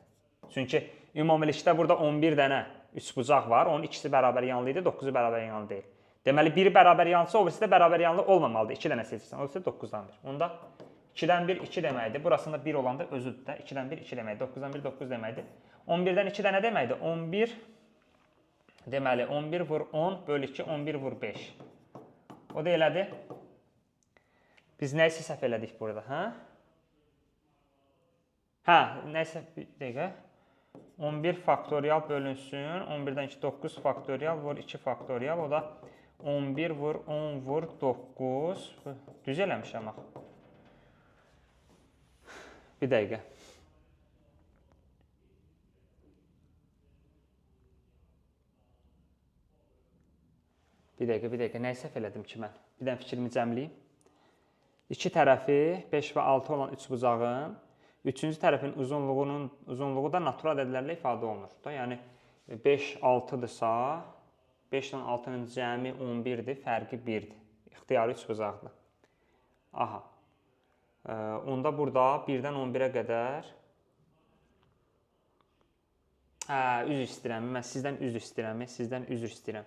Çünki ümumilikdə burada 11 dənə üçbucaq var. Onun ikisi bərabər yanlı idi, 9-u bərabər yanlı deyil. Deməli, biri bərabər yanlısa, o birisi də bərabər yanlı olmamalıdır. 2 dənə seçirsən, o birisi 9-dan 1. Onda 2-dən 1 2 deməkdir. Burasında 1 olanda özüdür də. 2-dən 1 2 deməkdir. 9-dan 1 9 deməkdir. 11-dən 2 dənə deməkdir. 11 deməli 11 vur 10 bölü 2 11 vur 5. O da elədir. Biz nəyisə səhv elədik burada, nəyisə bir dəqiqə. 11 faktorial bölünsün. 11-dən 2 9 faktorial vur 2 faktorial. O da 11 vur 10 vur 9. Düz eləmişəm axı. Bir dəqiqə. Bir dəqiqə. Nəyi səhv elədim ki mən? Bir dənə fikrimi cəmləyim. İki tərəfi 5 və 6 olan üçbucağın üçüncü tərəfin uzunluğu da natural ədədlərlə ifadə olunur. Yəni 5 6-dırsa 5 ilə 6-nın cəmi 11-dir, fərqi 1-dir. İxtiyari üçbucaqdır. Aha. Onda burada 1-dən 11-ə qədər üzr istəyirəm. Mən sizdən üzr istəyirəm.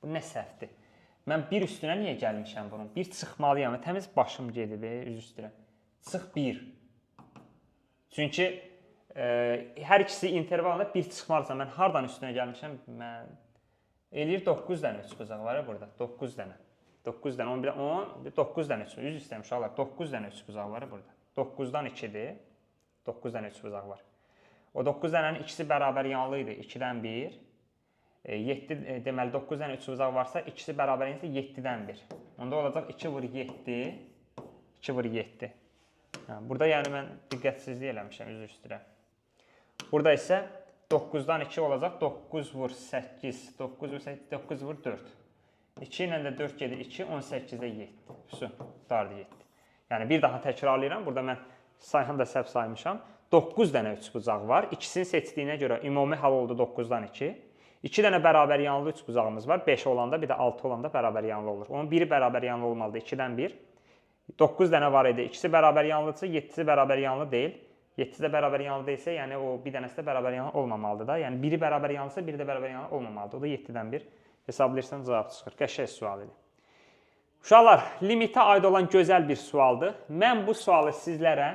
Bu nə səhvdir? Mən bir üstünə niyə gəlmişəm bunun? Bir çıxmalıyam. Təmiz başım gedib, üzr istəyirəm. Çıx 1. Çünki hər ikisi intervalında bir çıxmalısan. Mən hardan üstünə gəlmişəm? Mən eləyir 9 dənə üçbucaq var ya burada. 9 dənə. 9 dənə, 11, 10, 9 dənə üçbucaq. Üzr istəyirəm uşaqlar. 9 dənə üçbucaq var ya burada. 9-dan 2-dir. 9 dənə üçbucaq var. O 9 dənənin ikisi bərabər yanlı idi. 2-dən 1. 7 deməli 9 dənə üçbucaq varsa, ikisi bərabər isə 7-dən 1. Onda olacaq 2 vur 7. 2 vur 7. Burada yəni mən diqqətsizlik eləmişəm, üzr istəyirəm. Burada isə 9-dan 2 olacaq. 9 vur 8, 9 vur 8, 9 vur 4. 2 ilə də 4 gedir 2, 18-də 7. Su, dardı 7. Yəni bir daha təkrarlayıram. Burada mən sayını da səhv saymışam. 9 dənə üçbucaq var. İkisini seçdiyinə görə ümumi hal oldu 9-dan 2. 2 dənə bərabər yanlı üçbucağımız var. 5 olanda, bir də 6 olanda bərabər yanlı olur. Onun biri bərabər yanlı olmalıdır. 2-dən 1. 9 dənə var idi. İkisi bərabər yanlıdırsa, 7-si bərabər yanlı deyil. 7-si də bərabər yanlı deyilsə, yəni o bir dənəsi də bərabər yanlı olmamalıdır da. Yəni biri bərabər yanlısa, biri də bərabər yanlı olmamalıdır. O da 7-dən 1. Hesablayırsan cavab çıxır. Qəşəng sual idi. Uşaqlar, limitə aid olan gözəl bir sualdır. Mən bu sualı sizlərə,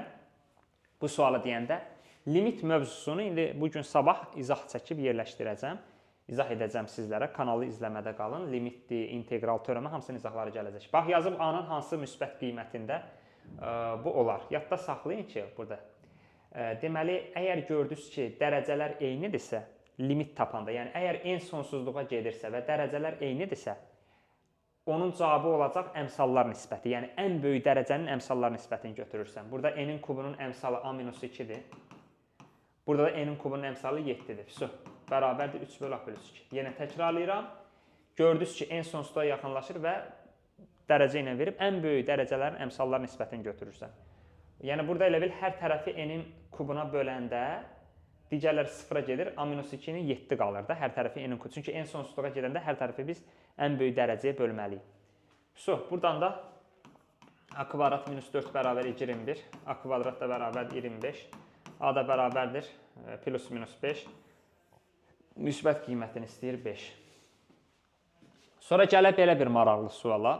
bu sualı deyəndə limit mövzusunu indi bugün sabah izah çəkib yerləşdirəcəm. İzah edəcəm sizlərə. Kanalı izləmədə qalın. Limitdir, integral teoremi hamısının izahları gələcək. Bax, yazıb A-nın hansı müsbət qiymətində bu olar. Yadda saxlayın ki, burada. Deməli, əgər gördünüz ki, dərəcələr eynidirsə, limit tapanda, yəni əgər n sonsuzluğa gedirsə və dərəcələr eynidirsə, onun cavabı olacaq əmsallar nisbəti. Yəni, ən böyük dərəcənin əmsallar nisbətini götürürsən. Burada n-in kubunun əmsalı A-2-dir. Burada da n-in kubunun əmsalı 7-dir. Bərabərdir 3 bölü A+2. Yenə təkrarlayıram. Gördünüz ki, n sonsuzluğa yaxınlaşır və dərəcə ilə verib ən böyük dərəcələrin əmsallar nisbətini götürürsən. Yəni, burada elə bil hər tərəfi n-in kubuna böləndə digərlər 0-a gedir, A-2-nin 7 qalır da, hər tərəfi n-in kubu. Çünki n sonsuzluğa gedəndə hər tərəfi biz ən böyük dərəcəyə bölməliyik. Buradan da A kvadrat minus 4 bərabər 21, A kvadrat da bərabər 25, A da bərabərdir plus minus 5, müsbət qiymətini istəyir 5. Sonra gələ belə bir maraqlı suala.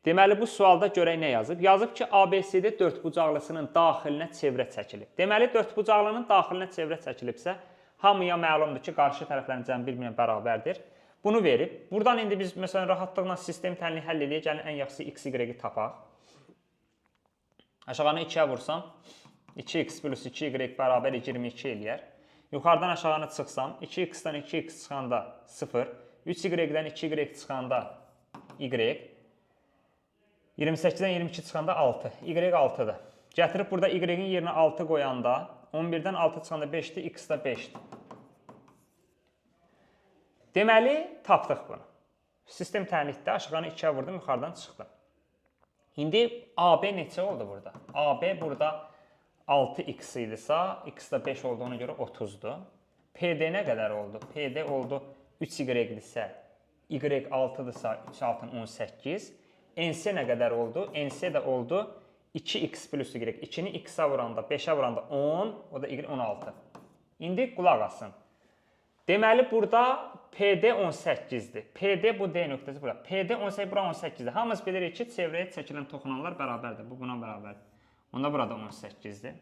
Deməli, bu sualda görək nə yazıb? Yazıb ki, ABCD dördbucaqlısının daxilinə çevrə çəkilib. Deməli, dördbucaqlının daxilinə çevrə çəkilibsə, hamıya məlumdur ki, qarşı tərəflərin cəmi bir-birinə bərabərdir. Bunu verib. Buradan indi biz, məsələn, rahatlıqla sistem tənliyi həll edək, gəlin ən yaxşısı x, y-i tapaq. Aşağına 2-yə vursam, 2x plus 2y bərabər 22 eləyər. Yuxarıdan aşağına çıxsam, 2x-dan 2x çıxanda 0, 3y-dən 2y çıxanda y, 28-dən 22 çıxanda 6. Y 6-dır. Gətirib burada y-in yerinə 6 qoyanda, 11-dən 6 çıxanda 5-dir, x da 5-dir. Deməli, tapdıq bunu. Sistem tənlikdə aşağıdan 2-yə vurdum, yuxarıdan çıxdım. İndi AB neçə oldu burada? AB burada 6x idisə, x da 5 olduğuna görə 30-dur. PD nə qədər oldu? PD oldu 3y-dirsə, y 6-dırsa 3 6-ın 18. NC nə qədər oldu? NC də oldu 2x plus y. 2-ni x-a vuranda, 5-ə vuranda 10, o da y 16. İndi qulaq asın. Deməli, burada PD 18-dir. PD bu D nöqtəsi bura. PD 18, bura 18-dir. Hamımız bilirik ki, çevrəyə çəkilən toxunanlar bərabərdir. Bu buna bərabərdir. Onda burada 18-dir.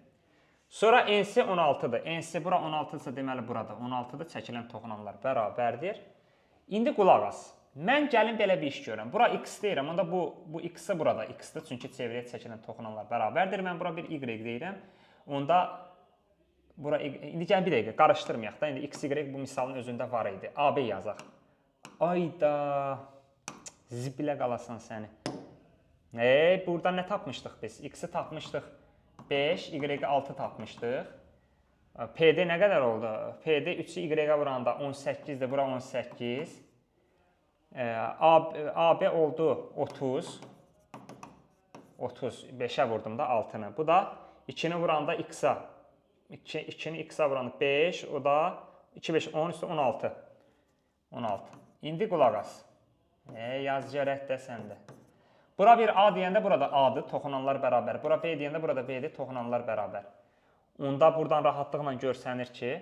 Sonra NC 16-dır. NC bura 16-dırsa, deməli burada 16-dır. Çəkilən toxunanlar bərabərdir. İndi qulaq as. Mən gəlin belə bir iş görürəm. Bura x deyirəm, onda bu x-i burada x-dir. Çünki çevrəyə çəkilən toxunanlar bərabərdir. Mən bura bir y deyirəm. Onda bura indi gəlin bir dəqiqə qarışdırmayaq da. İndi x, y bu misalın özündə var idi. AB yazaq. Ayda zibilə qalasan səni. Burada nə tapmışdıq biz? X-i tapmışdıq 5, y 6 tapmışdıq. PD nə qədər oldu? PD 3-ü y-ə vuranda 18-dir. Bura 18. AB oldu 30. 30. 5-ə vurdum da 6-nı. Bu da 2-ni vuranda x-a. 2-ni x-a vuranda 5. O da 2, 5, 10 üstü 16. 16. İndi qulaq as. Yaz gərək də səndə. Bura bir A deyəndə burada A-dır. Toxunanlar bərabər. Bura B deyəndə burada B-dir. Toxunanlar bərabər. Onda buradan rahatlıqla görsənir ki,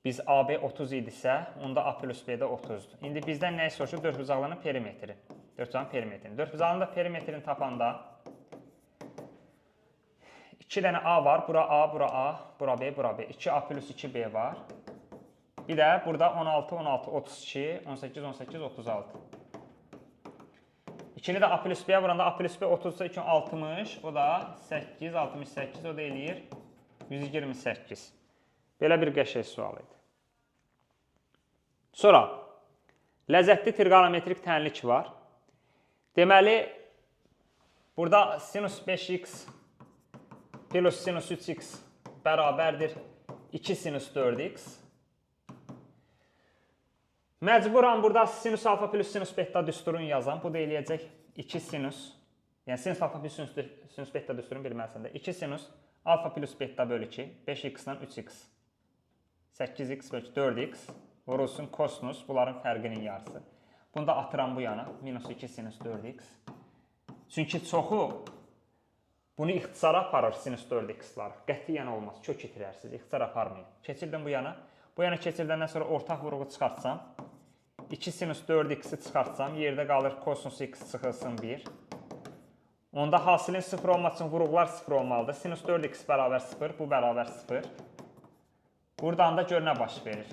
biz AB 30 idisə, onda A plus B də 30-dur. İndi bizdən nəyi soruşur? Dördbucaqlının perimetri. Dördbucağın perimetrini. Dördbucağlının da perimetrini tapanda 2 dənə A var. Bura A, bura A, bura B, bura B. 2A plus 2B var. Bir də burada 16, 16, 32, 18, 18, 36. 2-ni də A plus B-yə vuranda A plus B 30-sa 2, 60. O da 8, 68. O da eləyir 128. Belə bir qəşəng sual idi. Sonra, ləzzətli trigonometrik tənlik var. Deməli, burada sinus 5x plus sinus 3x bərabərdir 2 sinus 4x. Məcburam burada sinus alfa plus sinus beta düsturunu yazam. Bu da eləyəcək 2 sinus. Yəni sinus alfa plus sinus beta düsturunu bilməlisən də. 2 sinus alfa plus beta bölü 2. 5x-dan 3x. 8x bölü 4x. Vurulsun kosinus. Bunların fərqinin yarısı. Bunu da atıram bu yana. Minus 2 sinus 4x. Çünki çoxu bunu ixtisara aparır sinus 4x-lar. Qətiyyən olmaz. Kök itirərsiniz. İxtisar aparmayın. Keçirdim bu yana. Bu yana keçirdəndən sonra ortaq vuruğu çıxartsam. 2 sinus 4x-i çıxartsam. Yerdə qalır kosinus x çıxılsın 1. Onda hasilin 0 olmaq üçün vuruqlar 0 olmalıdır. Sinus 4x bərabər 0. Bu bərabər 0. Buradan da gör nə baş verir.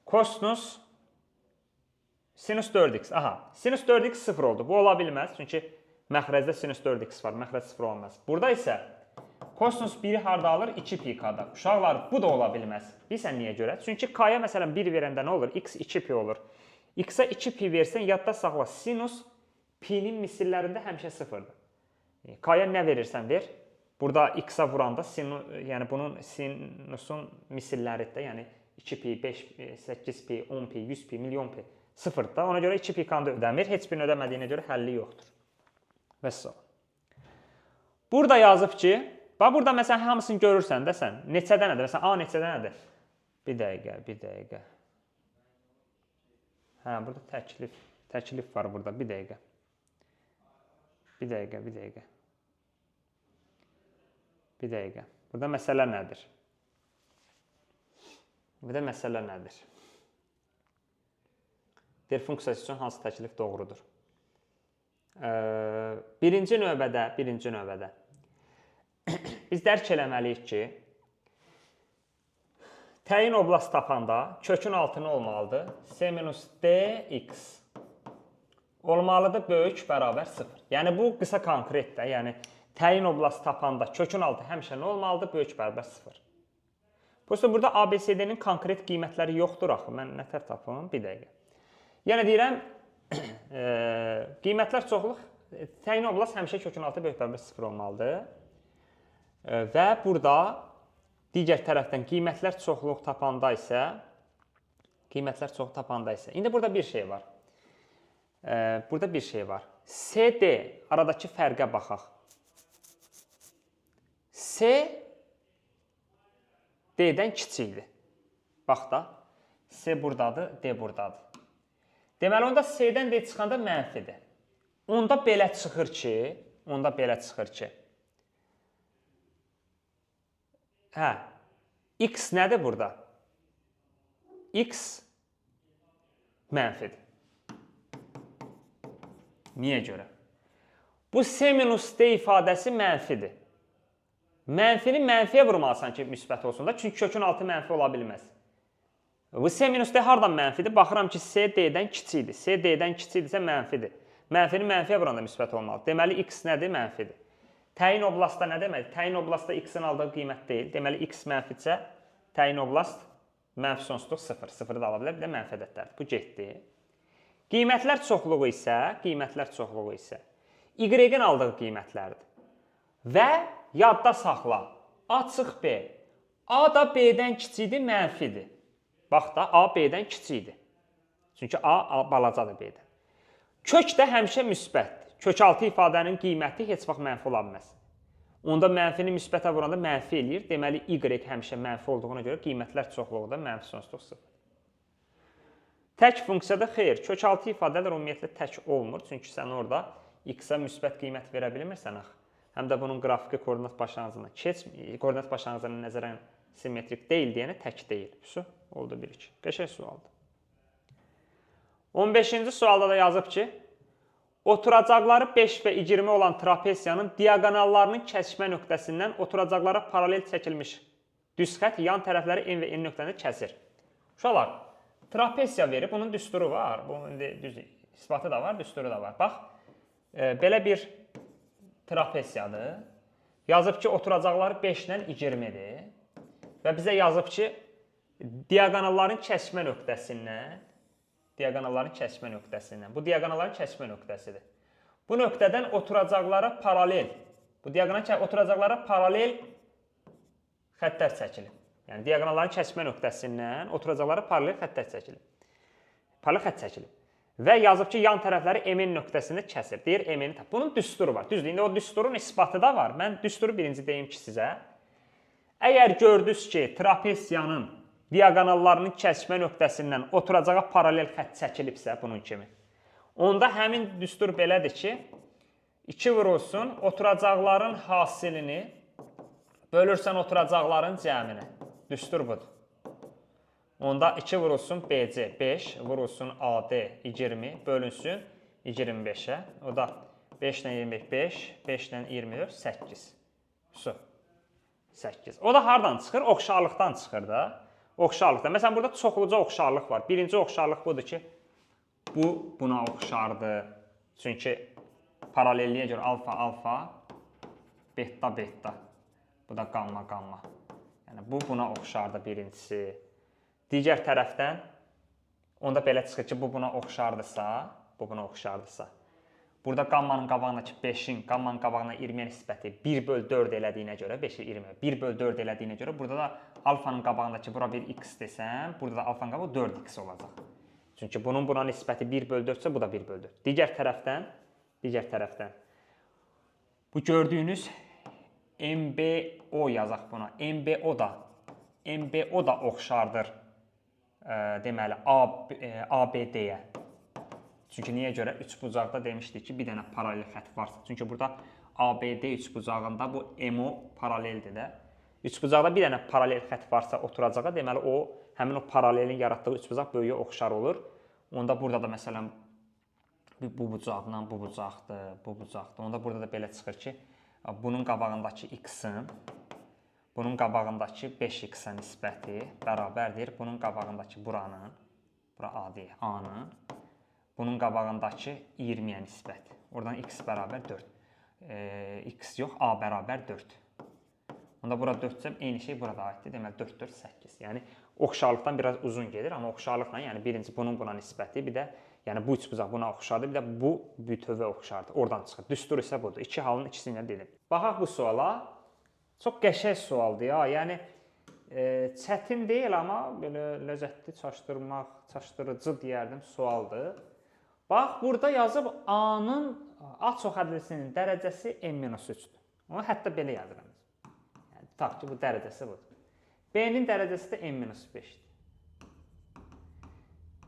Kosinus sinus 4x. Aha. Sinus 4x 0 oldu. Bu ola bilməz. Çünki məxrəcdə sinus 4x var. Məxrəc 0 olmaz. Burada isə kosinus 1-i harda alır? 2 pi k-da. Uşaqlar, bu da ola bilməz. Bilirsən niyə görə? Çünki k-ya məsələn 1 verəndə nə olur? X 2 pi olur. X-a 2 pi versən, yadda saxla. Sinus pi-nin misillərində həmişə 0-dır. K-ya nə verirsən ver. Burada x-a vuranda, yəni bunun sinusun misilləridir. Yəni 2 pi, 5 pi, 8 pi, 10 pi, 100 pi, milyon pi 0-dır. Ona görə 2 pi k-nı ödəmir. Heç birini ödəmədiyinə görə həlli yoxdur. Və s. Burada yazıb ki, bax burada məsələn hamısını görürsən də sən. Neçədə nədir? Məsələn A neçədə nədir? Bir dəqiqə. Hə, burada təklif var burada. Bir dəqiqə. Burada məsələ nədir? Deyir funksiyası üçün hansı təklif doğrudur? Birinci növbədə biz dərk eləməliyik ki, təyin oblast tapanda kökün altı nə olmalıdır? S minus dx olmalıdır böyük bərabər 0. Yəni bu qısa konkretdir. Yəni təyin oblast tapanda kökün altı həmişə nə olmalıdır? Böyük bərabər 0. Burada ABCD-nin konkret qiymətləri yoxdur axı. Mən nətər tapım? Bir dəqiqə. Yəni deyirəm, qiymətlər çoxluq, təyin oblast həmişə kökün altı böyük bərabər 0 olmalıdır. Və burada digər tərəfdən qiymətlər çoxluq tapanda isə, indi burada bir şey var. CD aradakı fərqə baxaq. C D-dən kiçikdir. Bax da, C buradadır, D buradadır. Deməli, onda C-dən D çıxanda mənfidir. Onda belə çıxır ki, hə, X nədir burada? X mənfidir. Niyə görə? Bu C minus D ifadəsi mənfidir. Mənfini mənfiyə vurmalısan ki, müsbət olsun da, çünki kökün altı mənfi ola bilməz. Bu C minus D hardan mənfidir? Baxıram ki, C D-dən kiçikdir. C D-dən kiçikdirsə mənfidir. Mənfini mənfiyə vuranda müsbət olmalı. Deməli, X nədir? Mənfidir. Təyin oblastda nə demək? Təyin oblastda X-in aldığı qiymət deyil. Deməli, X mənfidirsə, təyin oblast mənfi sonsuzluq 0. 0-ı da ala bilər, bir də mənfi ədədlərdir. Bu getdi. Qiymətlər çoxluğu isə Y-in aldığı qiymətlərdir. Və yadda saxla, açıq B. A da B-dən kiçikdir, mənfidir. Bax da, A B-dən kiçikdir. Çünki A balacadır B-dən. Kök də həmişə müsbətdir. Kök altı ifadənin qiyməti heç vaxt mənfi ola bilməz. Onda mənfini müsbətə vuranda mənfi eləyir. Deməli, Y həmişə mənfi olduğuna görə qiymətlər çoxluğu da mənfi sonsuzluq 0. Tək funksiyada xeyr, kök altı ifadələr ümumiyyətlə tək olmur. Çünki sən orada X-a müsbət qiymət verə bilmirsən axı. Həm də bunun qrafiki koordinat başlanğıcına nəzərən simmetrik deyil deyənə tək deyil. Oldu 1-2. Qəşəng sualdır. 15-ci sualda da yazıb ki, oturacaqları 5 və 20 olan trapesiyanın diaqonallarının kəsişmə nöqtəsindən oturacaqlara paralel çəkilmiş düz xətt yan tərəfləri N və N nöqtəsində kəsir. Uşaqlar, trapesiya verib, bunun düsturu var. Bunun düz isbatı da var, düsturu da var. Bax, belə bir trapesiyadır. Yazıb ki, oturacaqları 5-dən 20-dir. Və bizə yazıb ki, diaqonalların kəsişmə nöqtəsindən, bu diaqonalların kəsişmə nöqtəsidir. Bu nöqtədən oturacaqlara paralel Bu diaqonal oturacaqlara paralel xəttlər çəkilib. Yəni diaqonalların kəsmə nöqtəsindən oturacaqlara paralel xəttlər çəkilib. Paralel xətt çəkilib. Və yazıb ki, yan tərəfləri MN nöqtəsində kəsir. Deyir MN-i tap. Bunun düsturu var. Düzdür. İndi o düsturun isbatı da var. Mən düsturu birinci deyim ki sizə. Əgər gördünüz ki, trapesiyanın diaqonallarının kəsmə nöqtəsindən oturacağa paralel xətt çəkilibsə bunun kimi, onda həmin düstur belədir ki, 2 vurulsun oturacaqların hasilini bölürsən oturacaqların cəminə. Düstur budur. Onda 2 vurulsun BC 5, vurulsun AD 20, bölünsün 25-ə. O da 5 ilə 25, 5 ilə 24, 8. Su. 8. O da hardan çıxır? Oxşarlıqdan çıxır da. Oxşarlıqdan. Məsələn, burada çoxluca oxşarlıq var. Birinci oxşarlıq budur ki, bu buna oxşardır. Çünki paralelliyə görə alfa, alfa, beta, beta. Bu da qamma, qamma. Yəni, bu buna oxşardır birincisi. Digər tərəfdən, onda belə çıxır ki, bu buna oxşardırsa, bu buna oxşardırsa. Burada qammanın qabağındakı 5-in, qammanın qabağına 20-yə nisbəti 1/4 elədiyinə görə, 5-i 20, 1/4 elədiyinə görə, burada da alfanın qabağındakı bura bir x desəm, burada da alfanın qabağı 4x olacaq. Çünki bunun buna nisbəti 1/4-sə, bu da 1/4. Digər tərəfdən, bu gördüyünüz MBO yazaq buna. MBO da oxşardır, deməli, ABD-yə. Çünki niyə görə? Üçbucaqda demişdik ki, bir dənə paralel xətt varsa. Çünki burada ABD üçbucağında bu MO paraleldir də. Üçbucaqda bir dənə paralel xətt varsa oturacağa, deməli o həmin o paralelin yaratdığı üçbucaq böyüyə oxşar olur. Onda burada da məsələn bu bucaqla bu bucaqdır, bu bucaqdır. Onda burada da belə çıxır ki, bunun qabağındakı x-in, bunun qabağındakı 5x-ə nisbəti bərabərdir. Bunun qabağındakı buranın, bura A deyək, A-nın, bunun qabağındakı 20-yə nisbəti. Oradan x bərabər 4. X yox, A bərabər 4. Onda bura 4-cəm, eyni şey burada aiddir. Deməli 4, 4, 8. Yəni oxşarlıqdan biraz uzun gedir, amma oxşarlıqla, yəni birinci bunun buna nisbəti, bir də yəni bu üçbucaq buna oxşardır, bir də bu bütövə oxşardır. Oradan çıxır. Düstur isə budur. İki halın ikisini də dedim. Baxaq bu suala. Çox qəşəng sualdır ya. Yəni çətin deyil, amma belə ləzzətli, çaşdırıcı deyərdim sualdır. Bax, burada yazıb A-nın A çoxədlisinin dərəcəsi n-3-dür. Onu hətta belə yazıram. Yəni, tutaq ki, bu dərəcəsi budur. B-nin dərəcəsi də n-5-dir.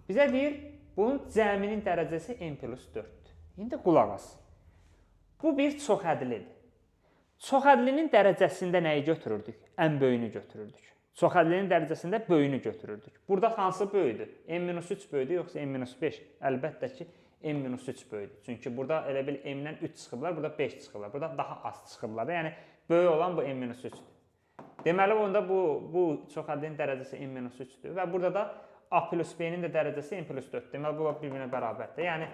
Bizə deyir, bunun cəminin dərəcəsi n+4-dür. İndi qulaq as. Bu bir çoxədlidir. Çoxədlinin dərəcəsində nəyi götürürdük? Ən böyüyünü götürürdük. Çoxədlinin dərəcəsində böyüyünü götürürdük. Burada hansı böyüdür? n-3 böyüdür, yoxsa n-5? Əlbəttə ki, n-3 böyüdür. Çünki burada elə bil m-dən 3 çıxıblar, burada 5 çıxıblar. Burada daha az çıxıblar. Yəni, böyük olan bu n-3-dür. Deməli, onda bu çoxədlinin dərəcəsi n-3-dür. Və burada da A plus B-nin də dərəcəsi n+4. Deməli, bu bir-birinə bərabərdir. Yəni,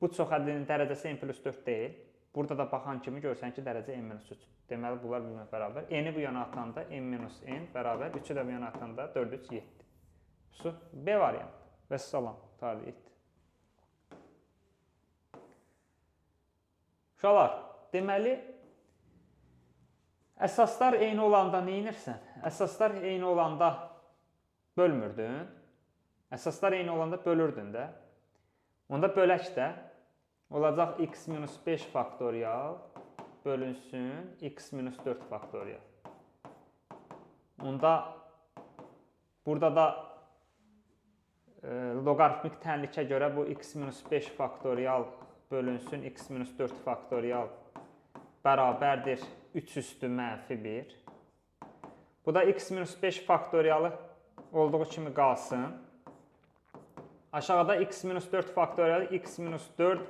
bu çoxədlinin dərəcəsi n+4 deyil. Burada da baxan kimi görsən ki, dərəcə n-3. Deməli, bunlar bir-birinə bərabər. N-i bu yana atanda n-n bərabər. 3-ü də bu yana atanda 4, 3, 7. Su, B variantı. Və salam, tarih etdi. Uşaqlar, deməli, əsaslar eyni olanda nə edirsən? Əsaslar eyni olanda bölmürdün. Əsaslar eyni olanda bölürdün də. Onda bölək də. Olacaq x-5 faktorial bölünsün x-4 faktorial. Onda burada da loqaritmik tənlikə görə bu x-5 faktorial bölünsün x-4 faktorial bərabərdir 3 üstü -1. Bu da x-5 faktorialı olduğu kimi qalsın. Aşağıda x-4 faktorialı x-4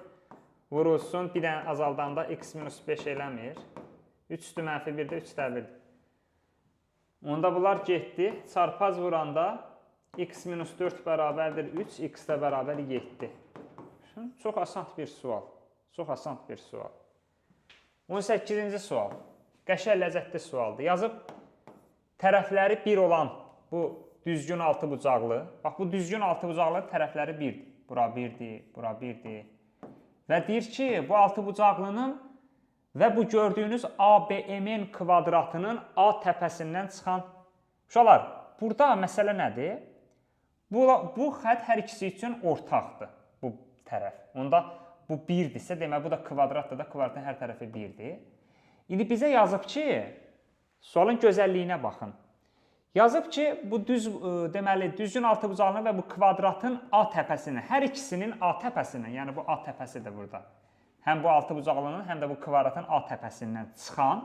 vurulsun, bir dənə azaldanda x-5 eləmir. 3 üstü -1-də 3 də 1-dir. Onda bunlar getdi. Çarpaz vuranda x-4 bərabərdir 3, x də bərabər 7. Çox asant bir sual. Çox asant bir sual. 18-ci sual. Qəşəng ləzzətli sualdır. Yazıb tərəfləri 1 olan bu düzgün altıbucaqlı. Bax, bu düzgün altıbucaqlı tərəfləri 1-dir. Bura 1-dir, bura 1-dir. Və deyir ki, bu altıbucaqlının və bu gördüyünüz ABM-in kvadratının A təpəsindən çıxan uşaqlar, burada məsələ nədir? Bu xətt hər ikisi üçün ortaqdır, bu tərəf. Onda bu 1-dirsə, deməli bu da kvadratdır da, kvadratın hər tərəfi 1-dir. İndi bizə yazıb ki, sualın gözəlliyinə baxın. Yazıb ki, bu deməli düzgün altıbucaqlının və bu kvadratın A təpəsindən, hər ikisinin A təpəsindən, yəni bu A təpəsidir burada. Həm bu altıbucaqlının, həm də bu kvadratın A təpəsindən çıxan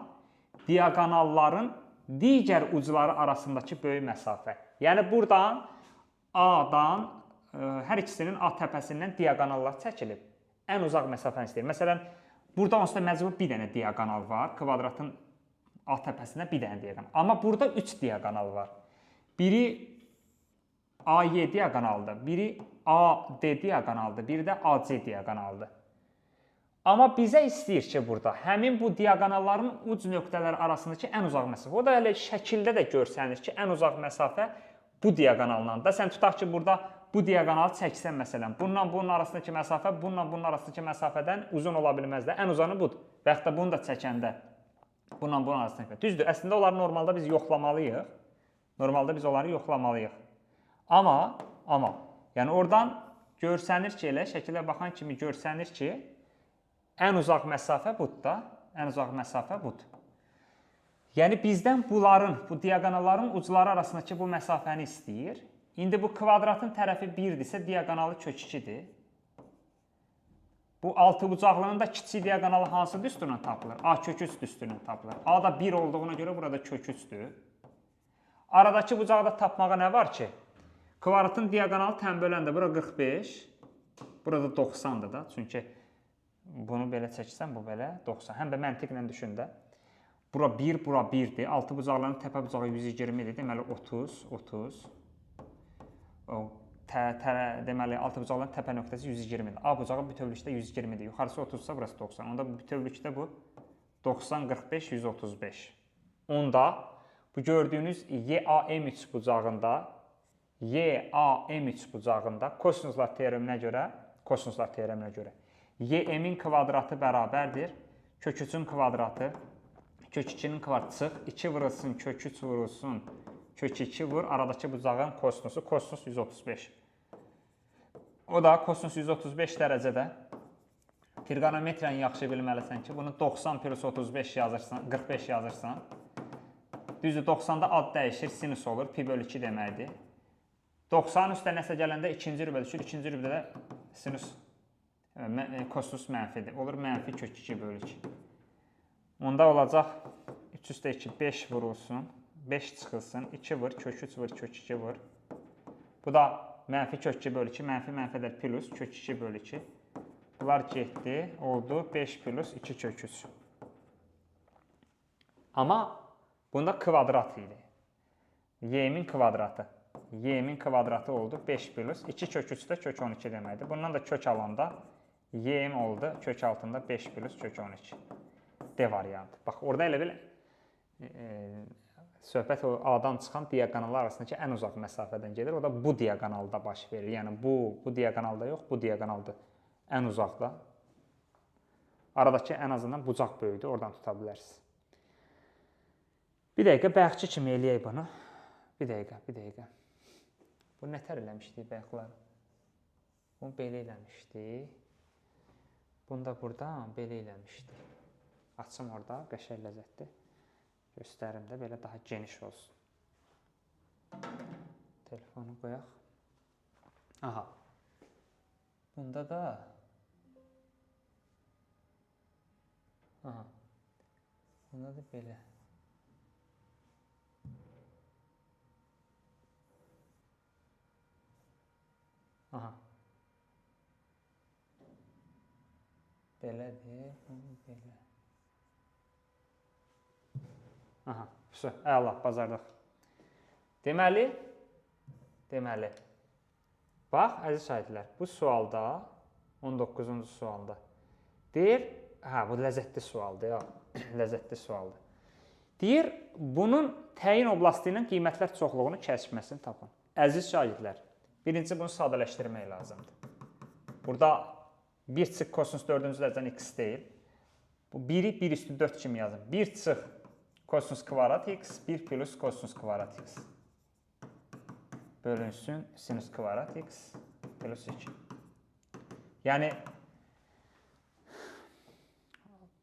diaqonalların digər ucları arasındakı böyük məsafə. Yəni buradan A-dan hər ikisinin A təpəsindən diaqonallar çəkilib. Ən uzaq məsafəni istəyir. Məsələn, burada onsuz da məcbur bir dənə diaqonal var. Kvadratın A təpəsində bir dənə diaqonal. Amma burada 3 diaqonal var. Biri AY diaqonaldır, biri AD diaqonaldır, biri də AC diaqonaldır. Amma bizə istəyir ki, burada həmin bu diaqonalların uc nöqtələri arasındakı ən uzaq məsafə. O da elə şəkildə də görsənir ki, ən uzaq məsafə bu diaqonaldan da. Sən tutaq ki, burada bu diaqonalı çəksən məsələn, bununla bunun arasındakı məsafə, bununla bunun arasındakı məsafədən uzun ola bilməz də. Ən uzanı budur. Və yaxud da bunu da çəkəndə bununla bunun arasındakı. Düzdür, əslində onları normalda biz yoxlamalıyıq. Normalda biz onları yoxlamalıyıq. Amma, yəni oradan görsənir ki, elə şəkilə baxan kimi görsənir ki, ən uzaq məsafə budur da, ən uzaq məsafə budur. Yəni bizdən bunların, bu diaqonalların ucları arasındakı bu məsafəni istəyir. İndi bu kvadratın tərəfi 1-dirsə, diaqonalı kök 2-dir. Bu altıbucaqlının da kiçik diaqonalı hansı düsturla tapılır? A kök 3 düsturla tapılır. A da 1 olduğuna görə burada kök 3-dür. Aradakı bucaqda tapmağa nə var ki? Kvadratın diaqonalı tən böləndə bura 45, burada 90-dır da. Çünki bunu belə çəksən, bu belə 90. Həm də məntiqlə düşün də. Bura 1, bura 1-dir. Altı bucaqların təpə bucağı 120-dir. Deməli 30. Deməli altı bucaqların təpə nöqtəsi 120-dir. A bucağı bütövlükdə 120-dir. Yuxarısı 30-sa, burası 90. Onda bütövlükdə bu 90, 45, 135. Onda bu gördüyünüz YAM3 bucağında kosinuslar teoreminə görə YM-in kvadratı bərabərdir. Kök 3-ün kvadratı, kök 2-nin kvadratı çıx, 2 vurulsun, kök 3 vurulsun, kök 2 vur, aradakı bucağın kosinusu, kosinus 135. O da kosinus 135 dərəcədə. Trigonometriyanı yaxşı bilməlisən ki, bunu 90 plus 35 yazırsan, 45 yazırsan. Düzdür, 90-da ad dəyişir, sinus olur, pi bölü 2 deməkdir. 90-ın üstə nəsə gələndə ikinci rübə düşür, ikinci rübədə sinus, kosinus mənfidir. Olur, mənfi kök 2 bölü 2. Onda olacaq 3 üstə 2, 5 vurulsun, 5 çıxılsın, 2 vur, kök 3 vur, kök 2 vur. Bu da mənfi kök 2 bölü 2, mənfi plus kök 2 bölü 2. Bunlar getdi, oldu 5 plus 2 kök 3. Amma bunda kvadrat idi. Y-min kvadratı. Y-min kvadratı oldu 5 plus 2 kök 3 də kök 12 deməkdir. Bundan da kök alanda Y-m oldu kök altında 5 plus kök 12. D variantı. Bax, orada elə bil söhbət A-dan çıxan diaqonallar arasındakı ən uzaq məsafədən gedir. O da bu diaqonalda baş verir. Yəni bu diaqonalda yox, bu diaqonalda ən uzaqda. Aradakı ən azından bucaq böyüdür, oradan tuta bilərsiniz. Bir dəqiqə bayaqçı kimi eləyək bunu. Bir dəqiqə. Bunu nətər eləmişdik bayaqlar? Bunu belə eləmişdik. Bunu da buradan belə eləmişdik. Açım orada, qəşəng ləzzətli. Göstərim də belə daha geniş olsun. Telefonu qoyaq. Aha. Bunda da bunda da belə. Aha. Belədir, belə. Aha, əla, bazardıq. Deməli, bax, əziz şahidlər, bu sualda, 19-cu sualda, deyir, bu ləzzətli sualdır, ləzzətli sualdır. Deyir, bunun təyin oblasti ilə qiymətlər çoxluğunu kəşfməsini tapın. Əziz şahidlər, birinci bunu sadələşdirmək lazımdır. Burada 1 çıx kosinus 4-cü dərəcədən x deyil. Bu 1'i 1 üstü 4 kimi yazın. 1 çıx kosinus kvadrat x, 1 plus kosinus kvadrat x. Bölünsün sinüs kvadrat x plus 2. Yəni,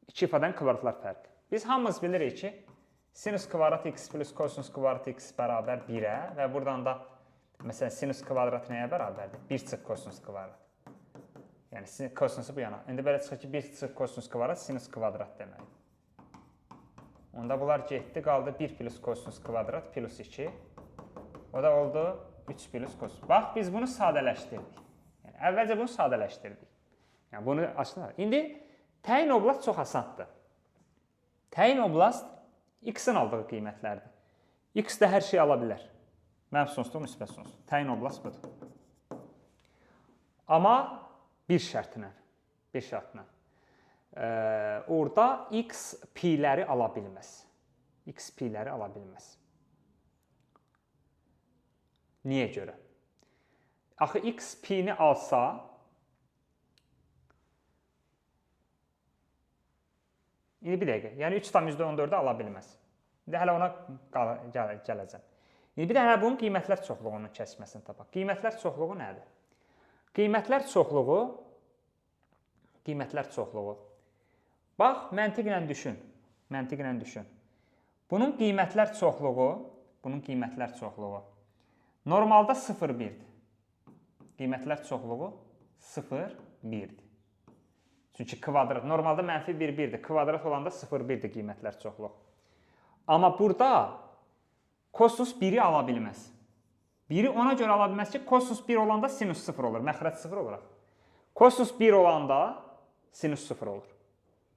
iki ifadən kvadratlar fərqi. Biz hamımız bilirik ki, sinüs kvadrat x plus kosinus kvadrat x bərabər 1-ə və buradan da, məsələn, sinüs kvadrat nəyə bərabərdir? 1 çıx kosinus kvadrat. Yəni, kosinusu bu yana. İndi belə çıxır ki, 1 çıx kosinus kvadrat sinüs kvadrat demək. Onda bunlar getdi, qaldı 1 plus kosinus kvadrat plus 2. O da oldu 3 plus kosinus. Bax, biz bunu sadələşdirdik. Yəni, əvvəlcə bunu sadələşdirdik. Yəni, bunu açılır. İndi təyin oblast çox asandır. Təyin oblast x-in aldığı qiymətlərdir. X də hər şey ala bilər. Mənfi sonsuzluq, müsbət sonsuzluq. Təyin oblast budur. Amma bir şərtlə. Orada x pi-ləri ala bilməz. X pi-ləri ala bilməz. Niyə görə? Axı x pi-ni alsa, indi bir dəqiqə, yəni 3,14-ü ala bilməz. İndi hələ ona gələcəm. İndi bir də hələ bunun qiymətlər çoxluğunun kəsməsini tapaq. Qiymətlər çoxluğu nədir? Qiymətlər çoxluğu. Bax, məntiqlə düşün. Bunun qiymətlər çoxluğu normalda 0,1-dir. Qiymətlər çoxluğu 0,1-dir. Çünki kvadrat, normalda mənfi 1,1-dir. Kvadrat olanda 0,1-dir qiymətlər çoxluğu. Amma burada kosinus 1-i ala bilməz. 1-i ona görə ala bilməz ki, kosinus 1 olanda sinus 0 olur, məxrəc 0 olaraq. Kosinus 1 olanda sinus 0 olur,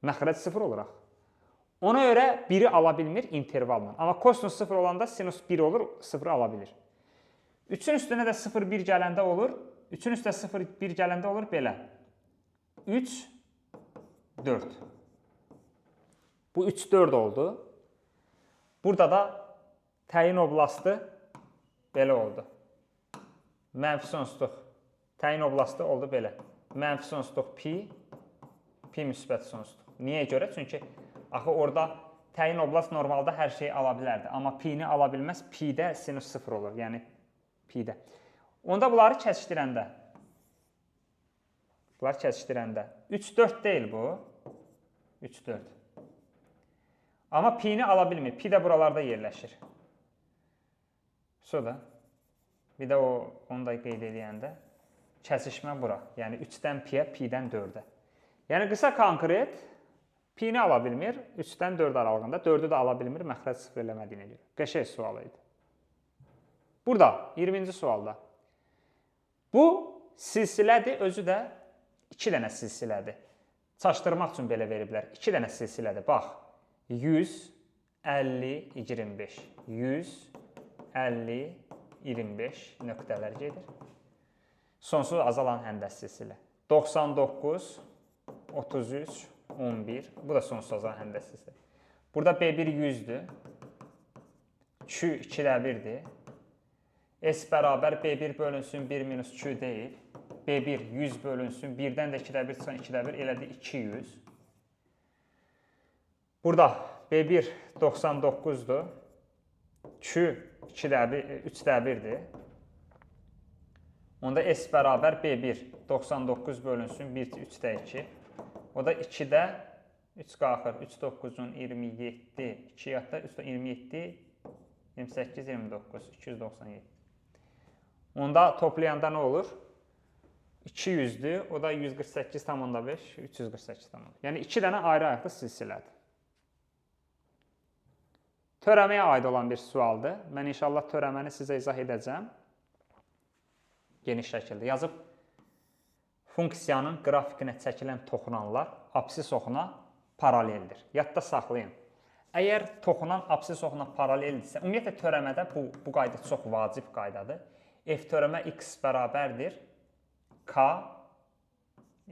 məxrəc 0 olaraq. Ona görə 1-i ala bilmir intervalla. Amma kosinus 0 olanda sinus 1 olur, 0-ı ala bilir. 3-ün üstünə də 0,1 gələndə olur. 3-ün üstə 0,1 gələndə olur belə. 3, 4. Bu 3, 4 oldu. Burada da təyin oblastı belə oldu. Mənfi sonsuzluq. Təyin oblastı oldu belə. Mənfi sonsuzluq pi, pi müsbət sonsuzluq. Niyə görə? Çünki axı orada təyin oblast normalda hər şeyi ala bilərdi. Amma pi-ni ala bilməz. Pi-də sinus 0 olur. Yəni pi-də. Onda bunları kəsişdirəndə. 3, 4 deyil bu. 3, 4. Amma pi-ni ala bilmir. Pi də buralarda yerləşir. Sonra bir də onu da qeyd edəndə kəsişmə bura. Yəni 3-dən pi-yə, pi-dən 4-ə. Yəni qısa konkret pi-ni ala bilmir 3-dən 4 aralığında. 4-ü də ala bilmir məxrəc 0 eləmədiyinə görə. Qəşəng sual idi. Burada 20-ci sualda. Bu silsilədir, özü də 2 dənə silsilədir. Çaşdırmaq üçün belə veriblər. 2 dənə silsilədir. Bax, 100, 50, 25. 100, 50, 25 nöqtələr gedir. Sonsuz azalan həndəs silsilə. 99, 33, 11. Bu da sonsuz azalan həndəs silsilə. Burada B1 100-dür. Q 2-də 1-dir. S bərabər B1 bölünsün 1 minus Q deyil. B1 100 bölünsün 1-dən də 2-də 1 çıxan 2-də 1 elədi 200. Burada B1 99-dur. Q 3-də 1-dir. Onda S bərabər B1 99 bölünsün 1 3-də 2. O da 2-də 3 qalxır. 3 9-un 27, 2 yadda 27, 28, 29, 297. Onda toplayanda nə olur? 200-dür. O da 148,5, 348,5. Yəni 2 dənə ayrı-ayrı silsilədir. Törəməyə aid olan bir sualdır. Mən inşallah törəməni sizə izah edəcəm. Geniş şəkildə yazıb. Funksiyanın qrafikinə çəkilən toxunanlar absis oxuna paraleldir. Yadda saxlayın. Əgər toxunan absis oxuna paraleldirsə, ümumiyyətlə törəmədə bu qayda çox vacib qaydadır. F törəmə x bərabərdir k,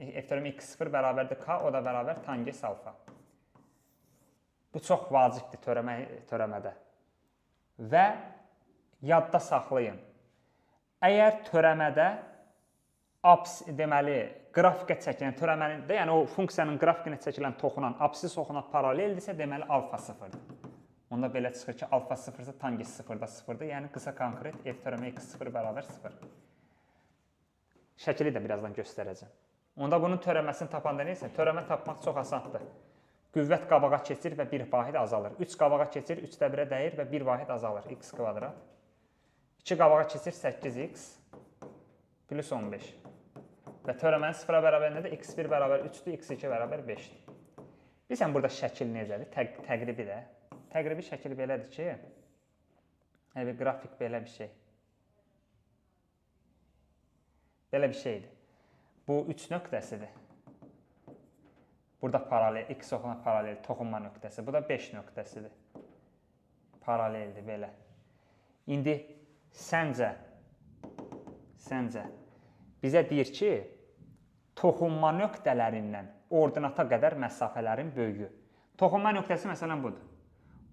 F törəmə x0 bərabərdir k, o da bərabər tangens alfa. Bu çox vacibdir törəmədə. Və yadda saxlayın. Əgər törəmədə deməli qrafikə çəkilən törəmənin də, yəni o funksiyanın qrafikinə çəkilən toxunan absis oxuna paraleldirsə, deməli alfa 0-dır. Onda belə çıxır ki, alfa 0-dır, tangent 0-da 0-dır. Yəni qısa konkret f törəmə x0 bərabər 0. Şəkili də birazdan göstərəcəm. Onda bunun törəməsini tapanda neysə, törəmə tapmaq çox asandır. Qüvvət qabağa keçir və 1 vahid azalır. 3 qabağa keçir, 3-də 1-ə dəyir və 1 vahid azalır. X kvadrat. 2 qabağa keçir, 8x plus 15. Və törəmənin 0-a bərabərində də x1 bərabər 3-dür, x2 bərabər 5-dir. Bilirsən, burada şəkil necədir? Təqribi də. Təqribi şəkil belədir ki, bir qrafik belə bir şey. Belə bir şeydir. Bu 3 nöqtəsidir. Burada paralel, x oxuna paralel toxunma nöqtəsi. Bu da 5 nöqtəsidir. Paraleldir belə. İndi səncə bizə deyir ki, toxunma nöqtələrindən ordinata qədər məsafələrin böyüyü. Toxunma nöqtəsi məsələn budur.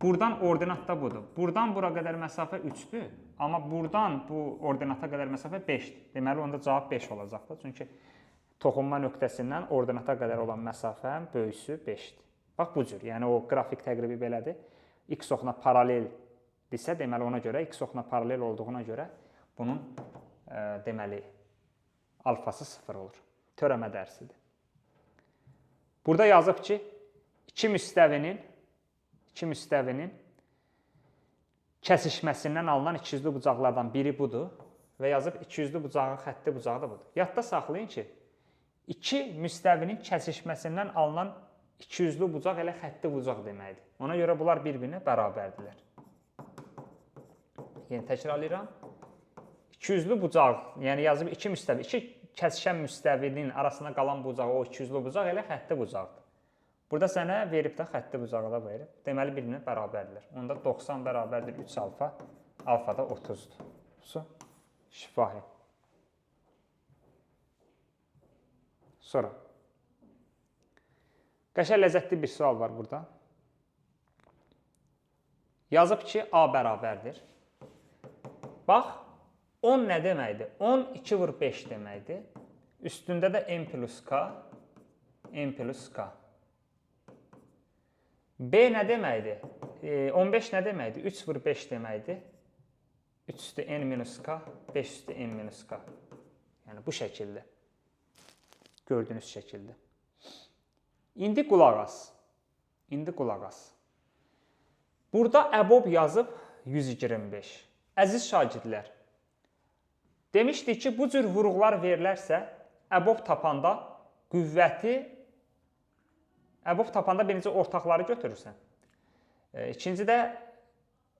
Buradan ordinat da budur. Buradan bura qədər məsafə 3-dür. Amma buradan bu ordinata qədər məsafə 5-dir. Deməli, onda cavab 5 olacaqdır. Çünki toxunma nöqtəsindən ordinata qədər olan məsafənin böyüsü 5-dir. Bax bu cür. Yəni o qrafik təqribi belədir. X oxuna paraleldirsə, deməli ona görə x oxuna paralel olduğuna görə bunun deməli alfası 0 olur. Törəmə dərsidir. Burada yazıb ki, iki müstəvinin kəsişməsindən alınan ikiyüzlü bucaqlardan biri budur və yazıb ikiyüzlü bucağın xətti bucağı da budur. Yadda saxlayın ki, iki müstəvinin kəsişməsindən alınan ikiyüzlü bucaq elə xətti bucaq deməkdir. Ona görə bunlar bir-birinə bərabərdirlər. Yəni təkrarlayıram. İkiyüzlü bucaq, yəni yazıb iki kəsişən müstəvinin arasında qalan bucaq, o ikiyüzlü bucaq elə xətti bucaqdır. Burada sənə verib də xətti bucağı da verib. Deməli, bir-birinə bərabərdirlər. Onda 90 bərabərdir 3 alfa, alfa da 30-dur. Şifahi. Sonra. Qəşəng ləzzətli bir sual var burada. Yazıb ki, A bərabərdir. Bax, 10 nə deməkdir? 10 2 vur 5 deməkdir. Üstündə də n plus k, n plus k. B nə deməkdir? 15 nə deməkdir? 3 vur 5 deməkdir. 3 üstü n minus k, 5 üstü n minus k. Yəni bu şəkildə. Gördüyünüz şəkildə. İndi qulaq as. Burada əbob yazıb 125. Əziz şagirdlər, demişdik ki, bu cür vuruqlar verilərsə, əbob tapanda birinci ortaqları götürürsən. İkincidə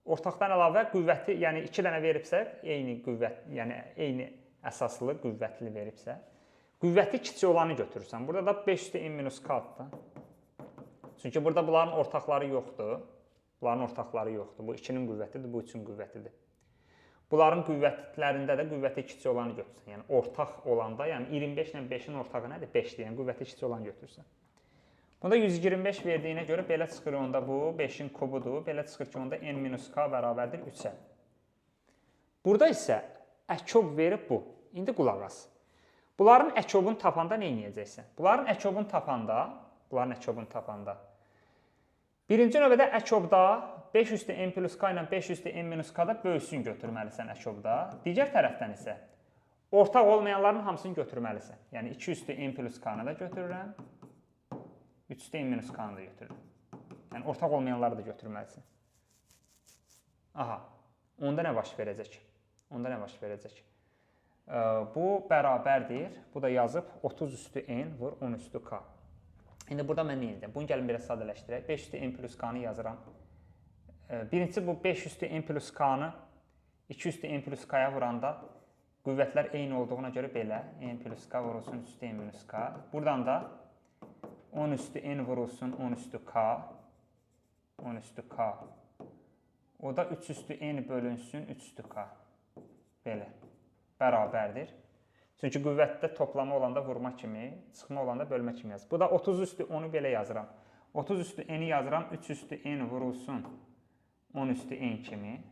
ortaqdan əlavə qüvvəti, yəni 2 dənə veribsə, eyni qüvvət, yəni eyni əsaslı qüvvətli veribsə, qüvvəti kiçik olanı götürürsən. Burada da 5 üstü n minus k-dır. Çünki burada bunların ortaqları yoxdur. Bu 2-nin qüvvətidir, bu 3-ün qüvvətidir. Bunların qüvvətlərində də qüvvəti kiçik olanı götürürsən. Yəni ortaq olanda, yəni 25 ilə 5-in ortağı nədir? 5-dir. Yəni qüvvəti kiçik olanı götürürsən. Bunda 125 verdiyinə görə belə çıxır onda bu 5-in kubudur. Belə çıxır ki, onda n minus k bərabərdir 3-ə. Burada isə əkob verib bu. İndi qulaq as. Bunların əkobunu tapanda nə edəcəksən? Bunların əkobunu tapanda birinci növbədə əkobda 5 üstü n plus k ilə 5 üstü n minus k da böyüsün götürməlisən əkobda. Digər tərəfdən isə ortaq olmayanların hamısını götürməlisən. Yəni 2 üstü n plus k-nı da götürürəm. 3 üstü n minus k-nı da götürürəm. Yəni ortaq olmayanları da götürməlisən. Aha, onda nə baş verəcək? Bu bərabərdir. Bu da yazıb 30 üstü n vur 10 üstü k. İndi burada mən nə edəcəm? Bunu gəlin biraz sadələşdirək. 5 üstü n plus k-nı yazıram. Birincisi bu 5 üstü n plus k-nı 2 üstü n plus k-ya vuranda qüvvətlər eyni olduğuna görə belə n plus k vurulsun üstü n minus k. Buradan da 10 üstü n vurulsun 10 üstü k. O da 3 üstü n bölünsün 3 üstü k. Belə. Bərabərdir. Çünki qüvvətdə toplama olanda vurma kimi, çıxma olanda bölmə kimi yazır. Bu da 30 üstü 10-u belə yazıram. 30 üstü n-i yazıram. 3 üstü n vurulsun 10 üstü n kimi.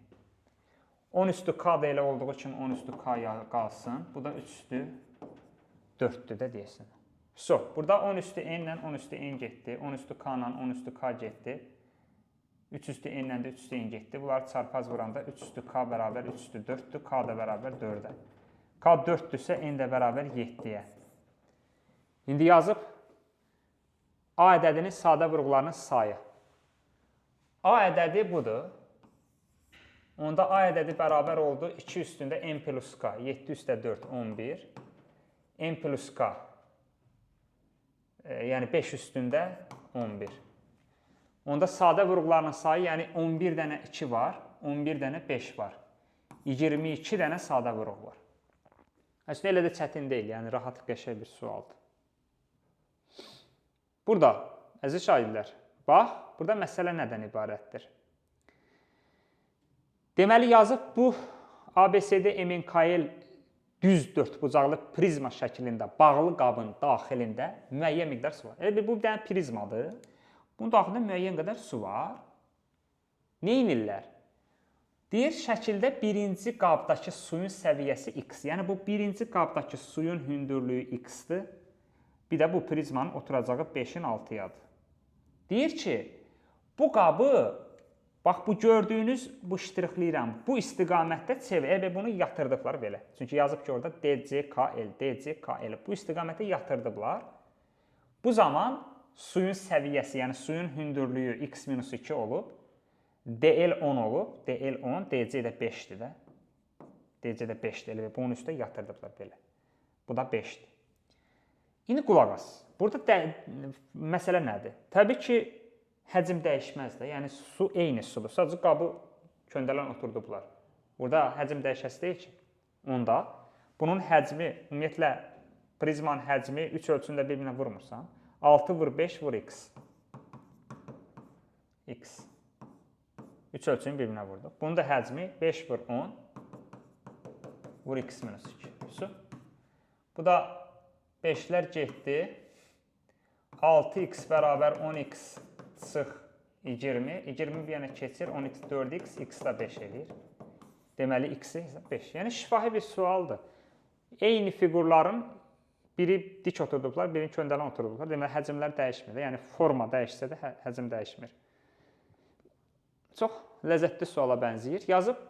10 üstü k da elə olduğu kimi 10 üstü k qalsın. Bu da 3 üstü 4-dür də deyəsən. So, burada 10 üstü n ilə 10 üstü n getdi. 10 üstü k ilə 10 üstü k getdi. 3 üstü n ilə də 3 üstü n getdi. Bunları çarpaz vuranda 3 üstü k bərabər 3 üstü 4-dür. K da bərabər 4-ə. K 4-dürsə n də bərabər 7-yə. İndi yazıb A ədədinin sadə vurğularının sayı. A ədədi budur. Onda A ədədi bərabər oldu 2 üstündə n plus k. 7 üstə 4, 11. N plus k. Yəni 5 üstündə 11. Onda sadə vurğularının sayı, yəni 11 dənə 2 var, 11 dənə 5 var. 22 dənə sadə vurğu var. Əslində elə də çətin deyil, yəni rahat qəşəng bir sualdır. Burada, əziz şagirdlər, bax, burada məsələ nədən ibarətdir? Deməli, yazıb bu ABCD MNKL düz dördbucaqlı prizma şəklində bağlı qabın daxilində müəyyən miqdar su var. Elə bu bir dənə prizmadır. Bunun daxilində müəyyən qədər su var. Nə edirlər? Deyir, şəkildə birinci qabdakı suyun səviyyəsi x. Yəni, bu birinci qabdakı suyun hündürlüyü x-dir. Bir də bu prizmanın oturacağı 5-in 6-yadır. Deyir ki, bu qabı, bax, bu gördüyünüz, bu ştrixləyirəm, bu istiqamətdə çevir. Bunu yatırdıblar belə. Çünki yazıb ki, orada DCKL, DCKL. Bu istiqamətdə yatırdıblar. Bu zaman suyun səviyyəsi, yəni suyun hündürlüyü x-2 olub, DL 10 olub, DL 10, DC də 5-dir də. DC də 5-dir, elə bunun üstə yatırdıblar belə. Bu da 5-dir. İndi qulaq as. Burada məsələ nədir? Təbii ki, həcm dəyişməz də, yəni su eyni sudur. Sadəcə qabı köndələn oturdublar. Burada həcm dəyişəsi deyil ki. Onda bunun həcmi, ümumiyyətlə prizmanın həcmi 3 ölçündə bir-birinə vurmursan. 6 vur 5 vur x. X. 3 ölçünü bir-birinə vurduq. Bunun da həcmi 5 vur 10 vur x minus 2. Bu da 5-lər getdi. 6x bərabər 10x çıx 20. 20 bir yana keçir. 10x 4x, x da 5 edir. Deməli, x-i 5. Yəni, şifahi bir sualdır. Eyni fiqurların biri dik oturdublar, birini köndələn oturdublar. Deməli, həcmlər dəyişmir. Yəni, forma dəyişsə də həcm dəyişmir. Çox ləzzətli suala bənzəyir. Yazıb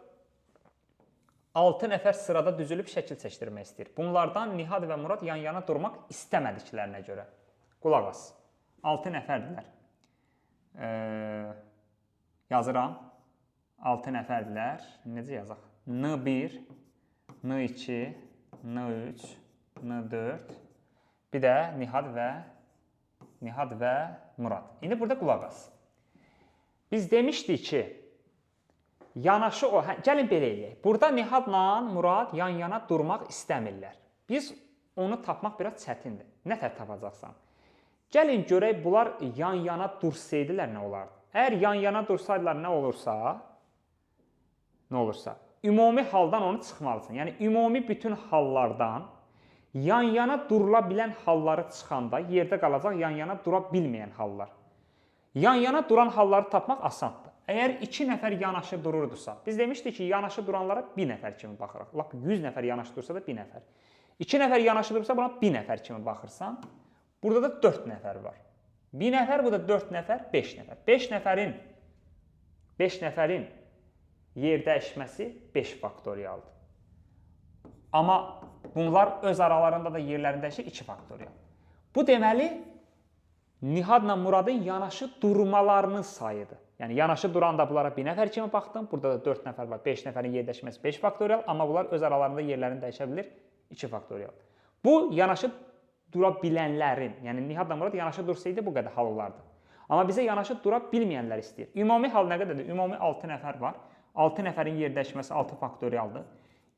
6 nəfər sırada düzülüb şəkil çəkdirmək istəyir. Bunlardan Nihad və Murad yan-yana durmaq istəmədiklərinə görə. Qulaq as. 6 nəfərdirlər. Yazıram. 6 nəfərdirlər. Necə yazaq? N1, N2, N3, N4. Bir də Nihad və Murad. İndi burada qulaq as. Biz demişdik ki, yanaşı o, gəlin belə eləyək. Burada Nihadla Murad yan-yana durmaq istəmirlər. Biz onu tapmaq biraz çətindir. Nə tər tapacaqsan? Gəlin görək, bunlar yan-yana dursaydılar nə olardı? Əgər yan-yana dursaydılar nə olursa, ümumi haldan onu çıxmalısan. Yəni, ümumi bütün hallardan yan-yana durula bilən halları çıxanda yerdə qalacaq yan-yana dura bilməyən hallar. Yan-yana duran halları tapmaq asandır. Əgər 2 nəfər yanaşı dururdusa, biz demişdik ki, yanaşı duranlara 1 nəfər kimi baxırıq. Lap 100 nəfər yanaşı dursa da 1 nəfər. 2 nəfər yanaşı dursa buna 1 nəfər kimi baxırsan. Burada da 4 nəfər var. 1 nəfər, bu da 4 nəfər, 5 nəfər. 5 nəfərin yer dəyişməsi 5 faktorialdır. Amma bunlar öz aralarında da yerlərini dəyişir 2 faktorial. Bu deməli, Nihadla Muradın yanaşı durmalarının sayıdır. Yəni, yanaşı duranda bunlara 1 nəfər kimi baxdım. Burada da 4 nəfər var. 5 nəfərin yer dəyişməsi 5 faktorial. Amma bunlar öz aralarında yerlərini dəyişə bilir 2 faktorial. Bu, yanaşı dura bilənlərin, yəni Nihadla Murad yanaşı dursaydı bu qədər hal olardı. Amma bizə yanaşı dura bilməyənlər istəyir. Ümumi hal nə qədərdir? Ümumi 6 nəfər var. 6 nəfərin yer dəyişməsi 6 faktorialdır.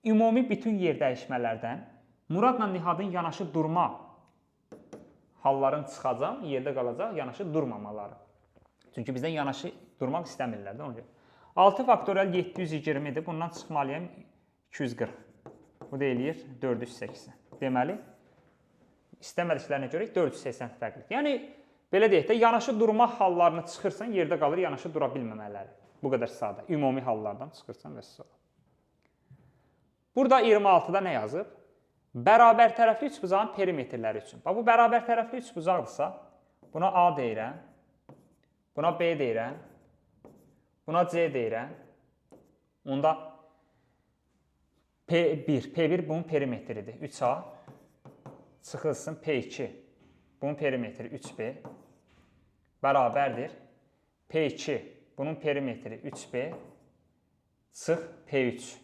Ümumi bütün yer dəyişmələrdən Muradla Nihadın yanaşı durma halların çıxacaq, yerdə qalacaq, yanaşı durmamaları. Çünki bizdən yanaşı durmaq istəmirlər də ona görə. 6 faktorial 720-dir. Bundan çıxmalıyam 240. Bu da eləyir 480. Deməli, istəmədiklərinə görə 480 fərqlidir. Yəni, belə deyək də, yanaşı durma hallarını çıxırsan, yerdə qalır, yanaşı dura bilməmələri. Bu qədər sadə. Ümumi hallardan çıxırsan və sonra. Burada 26-da nə yazıb? Bərabər tərəfli üçbucağın perimetrləri üçün. Bax, bu bərabər tərəfli üçbucaqdırsa, buna A deyirəm, buna B deyirəm, buna C deyirəm. Onda P1 bunun perimetridir, 3A. Çıxılsın P2, bunun perimetri 3B. Bərabərdir. P2, bunun perimetri 3B. Çıx P3,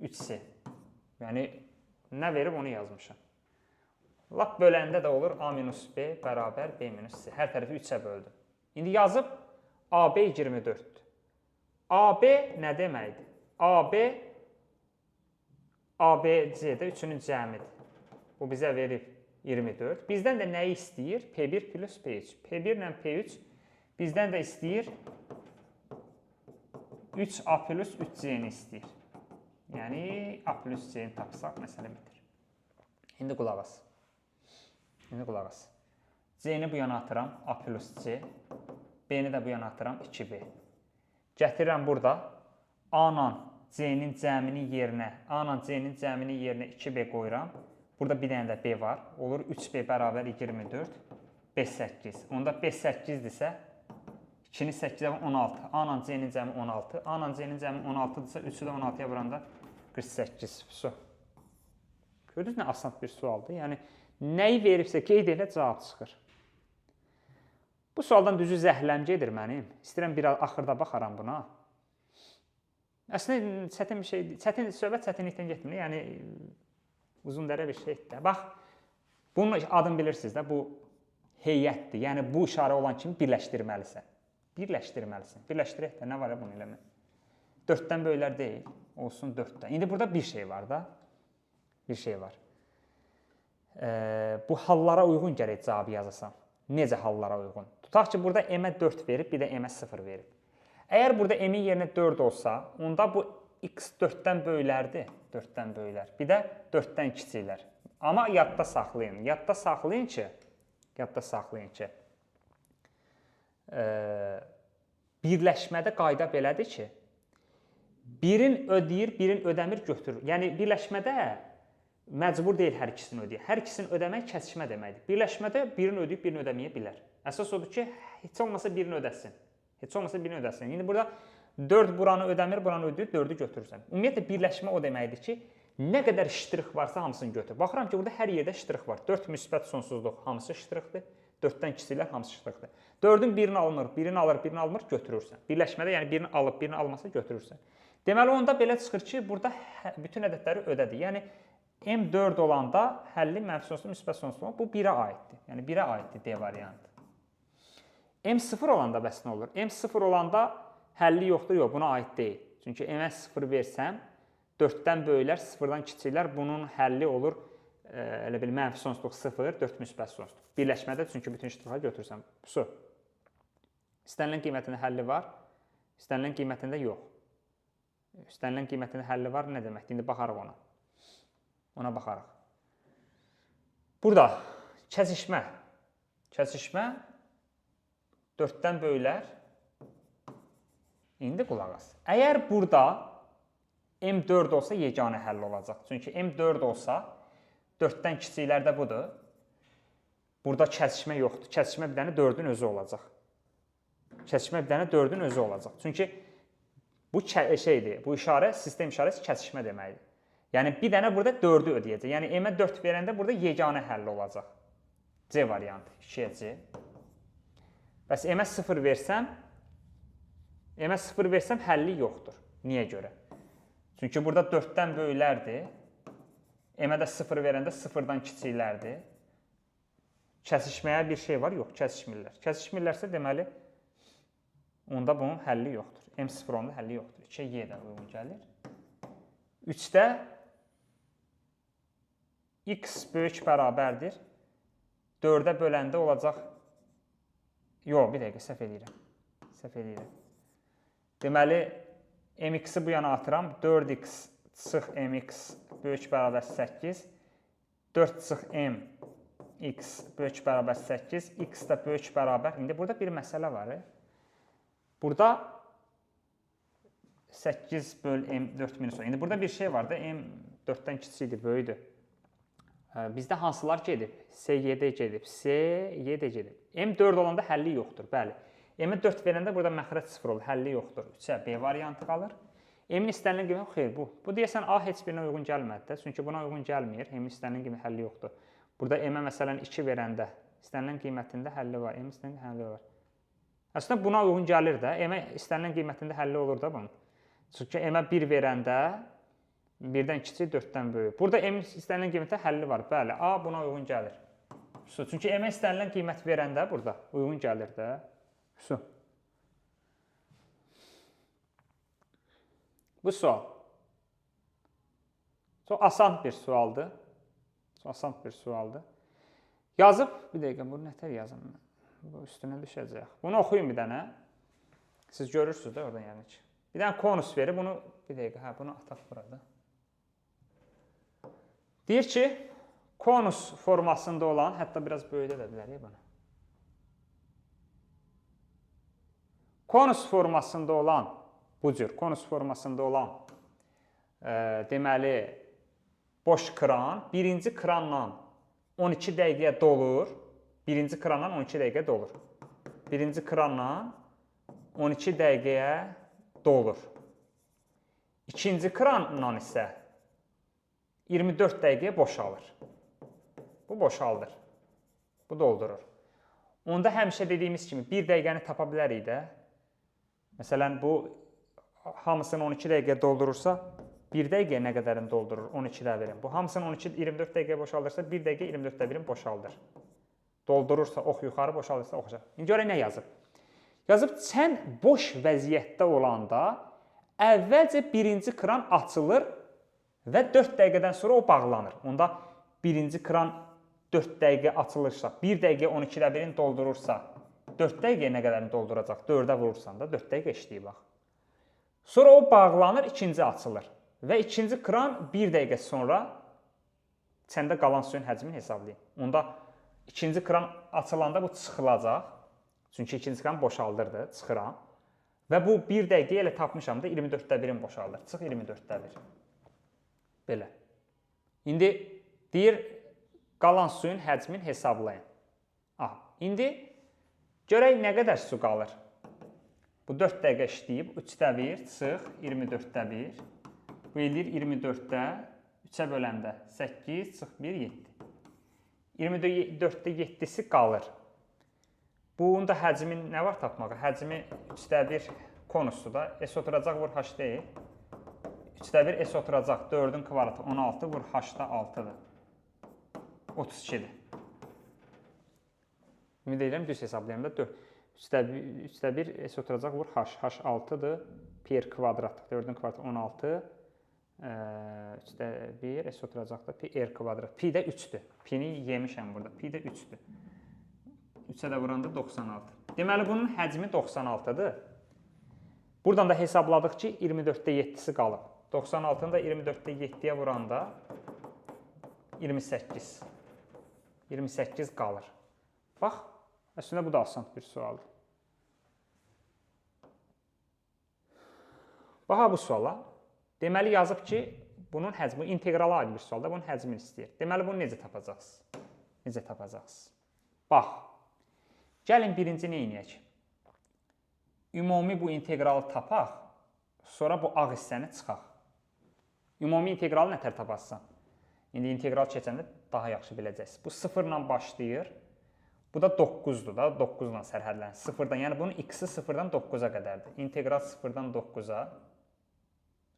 3C. Yəni, nə verib onu yazmışam. Lap böləndə də olur A minus B bərabər B minus C. Hər tərəfi 3-ə böldüm. İndi yazıb AB 24-dür. AB nə deməkdir? AB ABC-də üçünün cəmidir. Bu bizə verib 24. Bizdən də nəyi istəyir? P1 plus P3. P1 ilə P3 bizdən də istəyir 3A plus 3C-ni istəyir. Yəni, A plus C-ni tapsaq, məsələ bitir. İndi qulaq as. C-ni bu yana atıram, A plus C. B-ni də bu yana atıram, 2B. Gətirirəm burada A ilə C-nin cəminin yerinə 2B qoyuram. Burada bir dənə də B var. Olur 3B bərabər 24, B8. Onda B8-dirsə, 2-ni 8-ə 16. A ilə C-nin cəmi 16. A ilə C-nin cəmi 16-dırsa, 3-ü də 16-ya vuranda 48. Su. Gördünüz nə asan bir sualdır. Yəni, nəyi veribsə qeyd elə cavab çıxır. Bu sualdan düzü zəhləm gedir mənim. İstəyirəm biraz axırda baxaram buna. Əslində çətin bir şeydir. Söhbət çətinlikdən getmir. Yəni uzun dərə bir şeydir. Bax, bunun adını bilirsiniz də, bu heyətdir. Yəni bu işarə olan kimi birləşdirməlisən. Birləşdirək də nə var ya bunu eləmək? 4-dən böyüklər deyil. Olsun 4-dən. İndi burada bir şey var da. Bu hallara uyğun gərək cavabı yazasan. Necə hallara uyğun? Tutaq ki, burada M-ə 4 verib, bir də M-ə 0 verib. Əgər burada M-in yerinə 4 olsa, onda bu X 4-dən böyüklərdir. 4-dən böyüklər. Bir də 4-dən kiçiklər. Amma yadda saxlayın ki, birləşmədə qayda belədir ki, birin ödəyir, birin ödəmir, götürür. Yəni, birləşmədə məcbur deyil hər ikisini ödəyir. Hər ikisini ödəmək kəsişmə deməkdir. Birləşmədə birini ödəyib, birini ödəməyə bilər. Əsas odur ki, heç olmasa birini ödəsin. İndi burada 4 buranı ödəmir, buranı ödəyir, 4-ü götürürsən. Ümumiyyətlə, birləşmə o deməkdir ki, nə qədər ştrix varsa hamısını götür. Baxıram ki, burada hər yerdə ştrix var. 4 müsbət sonsuzluq, hamısı ştrixdir. 4-dən kiçiklər, hamısı ştrixdir. 4-ün birini alınır, birini alır, götürürsən. Birləşmədə, yəni birini alıb, birini almasa götürürsən. Deməli, onda belə çıxır ki, burada bütün ədədləri ödədir. Yəni, M4 olanda həlli mənfi sonsuzluq, müsbət sonsuzluq, bu 1-ə aiddir. Yəni, 1-ə aiddir D variantı. M0 olanda bəs nə olur? M0 olanda həlli yoxdur, yox, buna aid deyil. Çünki M-ə 0 versəm, 4-dən böyüklər, 0-dan kiçiklər, bunun həlli olur, elə bil, mənfi sonsuzluq 0, 4 müsbət sonsuzluq. Birləşmədə, çünki bütün ştrixləri götürürsən. Su. İstənilən qiymətində həlli var, istənilən qiymətində yox. İstənilən qiymətində həlli var, nə deməkdir? İndi baxarıq ona. Ona baxarıq. Burada kəsişmə. 4-dən böyüklər. İndi qulaq as. Əgər burada M4 olsa yeganə həll olacaq. Çünki M4 olsa 4-dən kiçiklər də budur. Burada kəsişmə yoxdur. Kəsişmə bir dənə 4-ün özü olacaq. Çünki bu şeydir. Bu işarə, sistem işarəsi kəsişmə deməkdir. Yəni bir dənə burada 4-ü ödəyəcək. Yəni M-ə 4 verəndə burada yeganə həll olacaq. C variantı. 2-yə C. Bəs M-ə 0 versəm həlli yoxdur. Niyə görə? Çünki burada 4-dən böyüklərdir. M-ə də 0 verəndə 0-dan kiçiklərdir. Kəsişməyə bir şey var? Yox, kəsişmirlər. Kəsişmirlərsə deməli, onda bunun həlli yoxdur. M0 onda həlli yoxdur. 2-yə Y də uyğun gəlir. 3-də X böyük bərabərdir. 4-ə böləndə olacaq. Yox, bir dəqiqə, səhv edirəm. Deməli, MX-i bu yana atıram. 4X çıx MX böyük bərabər 8. 4 çıx MX böyük bərabər 8. X də böyük bərabər. İndi burada bir məsələ var. Burada 8 böl M 4 minus 10. İndi burada bir şey var da, M 4-dən kiçikdir, böyükdür. Bizdə hansılar gedib? C7 gedib, C7 gedib. M4 olanda həlli yoxdur, bəli. M-ə 4 verəndə burada məxrəc 0 olur, həlli yoxdur. 3-ə B variantı qalır. M-in istənilən qiymət xeyr bu. Bu deyəsən A heç birinə uyğun gəlmədi də, çünki buna uyğun gəlmir. M-in istənilən qiymət həlli yoxdur. Burada M-ə məsələn 2 verəndə istənilən qiymətində həlli var, M istənilən həlli var. Əslində buna uyğun gəlir də, M-ə istənilən qiymətində həlli olur da bunun. Çünki M-ə 1 verəndə 1-dən kiçik, 4-dən böyük. Burada M istənilən qiymətə həlli var. Bəli, A buna uyğun gəlir. Çünki M-ə istənilən qiymət verəndə burada uyğun gəlir də. Bu sual. Çox asan bir sualdır. Çox asan bir sualdır. Yazıb, bir dəqiqə, bunu nətər yazım mən? Bu üstünə düşəcək. Bunu oxuyun bir dənə. Siz görürsünüz də oradan yəni ki. Bir dənə konus verir, bunu bir dəqiqə, bunu ataq burada. Deyir ki, konus formasında olan, hətta biraz böyüdə də bilərik bunu. Konus formasında olan, bu cür konus formasında olan deməli, boş kran birinci kranla 12 dəqiqəyə dolur. Birinci kranla 12 dəqiqə dolur. Birinci kranla 12 dəqiqəyə dolur. İkinci kranla isə 24 dəqiqəyə boşalır. Bu boşaldır. Bu doldurur. Onda həmişə dediyimiz kimi 1 dəqiqəni tapa bilərik də. Məsələn, bu hamısını 12 dəqiqəyə doldurursa, 1 dəqiqəyə nə qədərini doldurur? 12-də verin. Bu hamısını 24 dəqiqəyə boşaldırsa, 1 dəqiqə 24-də birini boşaldır. Doldurursa, ox yuxarı, boşaldırsa, ox aşağı. İndi görək nə yazıb? Yazıb, sən boş vəziyyətdə olanda əvvəlcə birinci kran açılır və 4 dəqiqədən sonra o bağlanır. Onda birinci kran 4 dəqiqə açılırsa, 1 dəqiqə 12-də birini doldurursa, 4 dəqiqəyə nə qədərini dolduracaq? 4-ə vurursan da 4 dəqiqə işləyir bax. Sonra o bağlanır, ikinci açılır. Və ikinci kran 1 dəqiqə sonra səndə qalan suyun həcmini hesablayın. Onda ikinci kran açılanda bu çıxılacaq. Çünki ikinci kran boşaldırdı, çıxıram. Və bu 1 dəqiqə ilə tapmışam da 24-də birim boşaldır. Çıx 24-də bir. Belə. İndi deyir, qalan suyun həcmini hesablayın. İndi görək nə qədər su qalır. Bu 4 dəqiqə işləyib, 3-də 1, çıx 24-də 1. Bu eləyir 24-də 3-ə böləndə 8, çıx 1, 7. 24-də 7-si qalır. Bunun da həcmi nə var tapmağa? Həcmi 3-də 1 konusdur da. S oturacaq vur H deyil. 3-də 1 S oturacaq 4-ün kvadratı 16 vur H-da 6-dır. 32-dir. Ümid edirəm düz hesablayım da 4. 3-də 1 S oturacaq vur H. H 6-dır. Pi r kvadrat. 4-ün kvadratı 16. 3-də 1 S oturacaq da pi r kvadrat. Pi də 3-dür. Pi-ni yemişəm burada. Pi də 3-dür. 3-ə də vuranda 96. Deməli, bunun həcmi 96-dır. Buradan da hesabladıq ki, 24-də 7-si qalıb. 96-nı da 24-də 7-yə vuranda 28. 28 qalır. Bax, əslində bu da asan bir sualdır. Baxa bu suala. Deməli, yazıb ki, bunun həcmi, integrala aid bir sualda bunun həcmini istəyir. Deməli, bunu necə tapacaqsınız? Necə tapacaqsınız? Bax, gəlin birinci nə edək? Ümumi bu integralı tapaq, sonra bu ağ hissəni çıxaq. Ümumi integralı nətər tapasın? İndi integral keçəndə daha yaxşı biləcəksiniz. Bu 0 ilə başlayır. Bu da 9-dur da, 9 ilə sərhədlənir. 0-dan, yəni bunun x-i 0-dan 9-a qədərdir. İntegral 0-dan 9-a,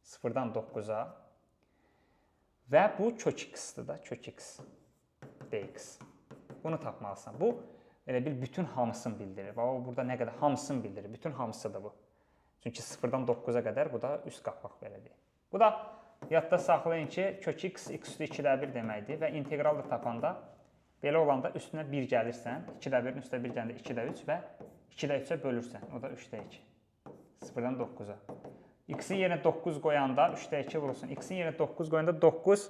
0-dan 9-a və bu kök x-dır da, kök x, dx. Bunu tapmalısan. Bu, elə bil, bütün hamısını bildirir. Bax, burada nə qədər hamısını bildirir, bütün hamısıdır bu. Çünki 0-dan 9-a qədər bu da üst qapaq belə deyil. Bu da yadda saxlayın ki, kök x, x üstü 2-də 1 deməkdir və integral da tapanda belə olanda üstünə 1 gəlirsən, 2-də 1-in üstünə 1 gələndə 2-də 3 və 2-də 3-ə bölürsən, o da 3-də 2. 0-dan 9-a. X-in yerinə 9 qoyanda 3-də 2 vurursun. X-in yerinə 9 qoyanda 9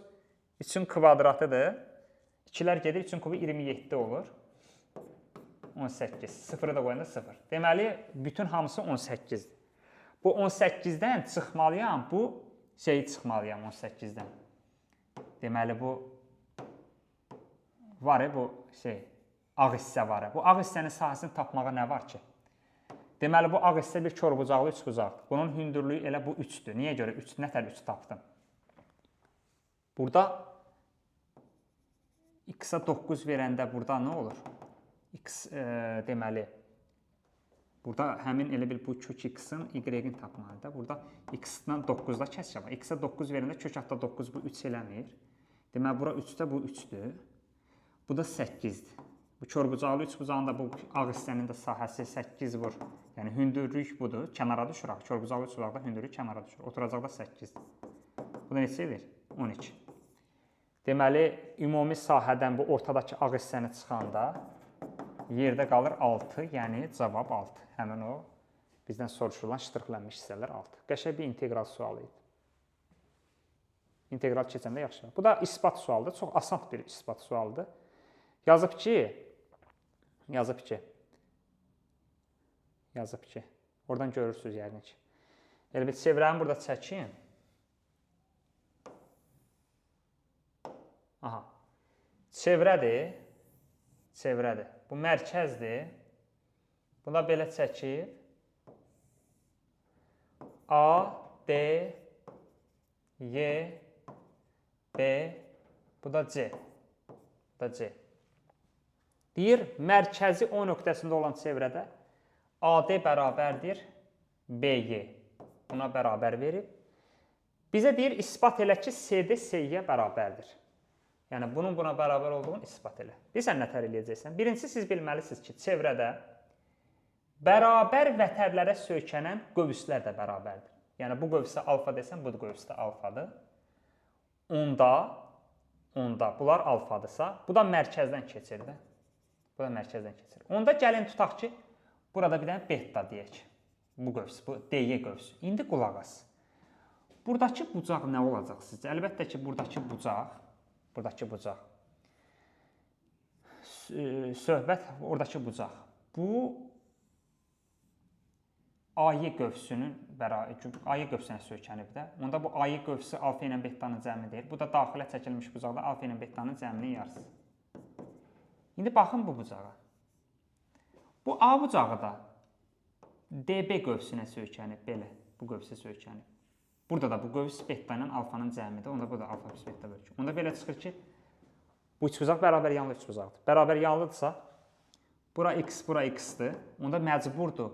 3-ün kvadratıdır. 2-lər gedir, 3-ün kubu 27 olur. 18. 0-ı da qoyanda 0. Deməli, bütün hamısı 18-dir. Bu 18-dən çıxmalıyam, bu şeyi çıxmalıyam 18-dən. Deməli, bu var bu ağ hissə var. Bu ağ hissənin sahəsini tapmağa nə var ki? Deməli bu ağ hissə bir körbucaqlı üçbucaqdır. Bunun hündürlüyü elə bu 3-dür. Niyə görə 3? Nətər 3 tapdım? Burada x-a 9 verəndə burada nə olur? X deməli burada həmin elə bil bu kök x-in y-in tapmalıdır. Burada x-dan 9-da kəsr var. X-a 9 verəndə kök altda 9 bu 3 eləmir. Deməli bura 3-də bu 3-dür. Bu da 8-dir. Bu körbucaqlı üçbucağın da bu ağ hissənin də sahəsi 8 vur. Yəni hündürlük budur. Kənara düşür. Körbucaqlı üçbucaqda hündürlük kənara düşür. Oturacaqda 8-dir. Bu da neçə edir? 12. Deməli ümumi sahədən bu ortadakı ağ hissəni çıxanda yerdə qalır 6. Yəni cavab 6. Həmin o bizdən soruşulan ştrixlənmiş hissələr 6. Qəşəng bir integral sualı idi. İntegral keçəndə yaxşı. Bu da isbat sualıdır. Çox asan bir isbat sualıdır. Yazıb ki, oradan görürsünüz yəqin ki. Elə bir çevrəni burada çəkin. Aha. Çevrədir. Bu mərkəzdir. Buna belə çəkib. A, D, Y, B, bu da C. Deyir, mərkəzi O nöqtəsində olan çevrədə AD bərabərdir BY. Buna bərabər verib. Bizə deyir, isbat elə ki, CD SY bərabərdir. Yəni, bunun buna bərabər olduğunu isbat elə. Bilirsən, nətər eləyəcəksən? Birincisi, siz bilməlisiniz ki, çevrədə bərabər vətərlərə söykənən qövslər də bərabərdir. Yəni, bu qövsə alfa desən, bu qövs də alfadır. Onda bunlar alfadırsa, bu da mərkəzdən keçir də. Onda gəlin tutaq ki, burada bir dənə beta deyək. Bu qövs, bu DY qövsü. İndi qulaq as. Buradakı bucaq nə olacaq sizcə? Əlbəttə ki, buradakı bucaq. Söhbət oradakı bucaq. Bu AY qövsünün qövsünə söykənib də. Onda bu AY qövsü alfa ilə betanın cəmidir. Bu da daxilə çəkilmiş bucaqda alfa ilə betanın cəminin yarısı. İndi baxın bu bucağa. Bu A bucağı da DB qövsünə söykənib, belə. Bu qövsə söykənib. Burada da bu qövs beta ilə alfanın cəmidir. Onda bu da alfa plus beta bölgü. Onda belə çıxır ki, bu üçbucaq bərabər yanlı üçbucaqdır. Bərabər yanlıdırsa, bura x-dır. Onda məcburdur.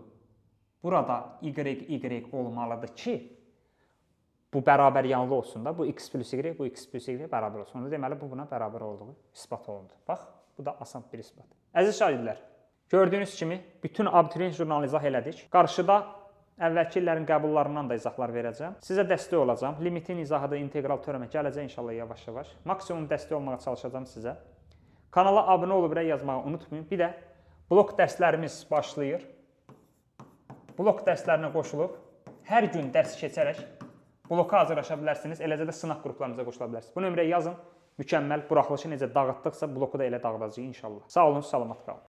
Burada y olmalıdır ki, bu bərabər yanlı olsun da, bu x plus y, bu x plus y bərabər olsun. Onda deməli, bu buna bərabər olduğu isbat olundu. Bax, bu da asan bir isbat. Əziz şagirdlər, gördüyünüz kimi bütün abituriyent jurnalını izah elədik. Qarşıda əvvəlki illərin qəbullarından da izahlar verəcəm. Sizə dəstək olacağım. Limitin izahıdır, integral teoremə gələcək inşallah yavaş-yavaş. Maksimum dəstək olmağa çalışacağım sizə. Kanala abunə olub rəy yazmağı unutmayın. Bir də blok dərslərimiz başlayır. Blok dərslərinə qoşulub, hər gün dərs keçərək bloka hazırlaşa bilərsiniz, eləcə də sınaq qruplarınıza qoşula bilərsiniz. Bu nömrəyə yazın, mükəmməl buraxılışı necə dağıtdıqsa bloku da elə dağıdacaq inşallah. Sağ olun, salamat qalın.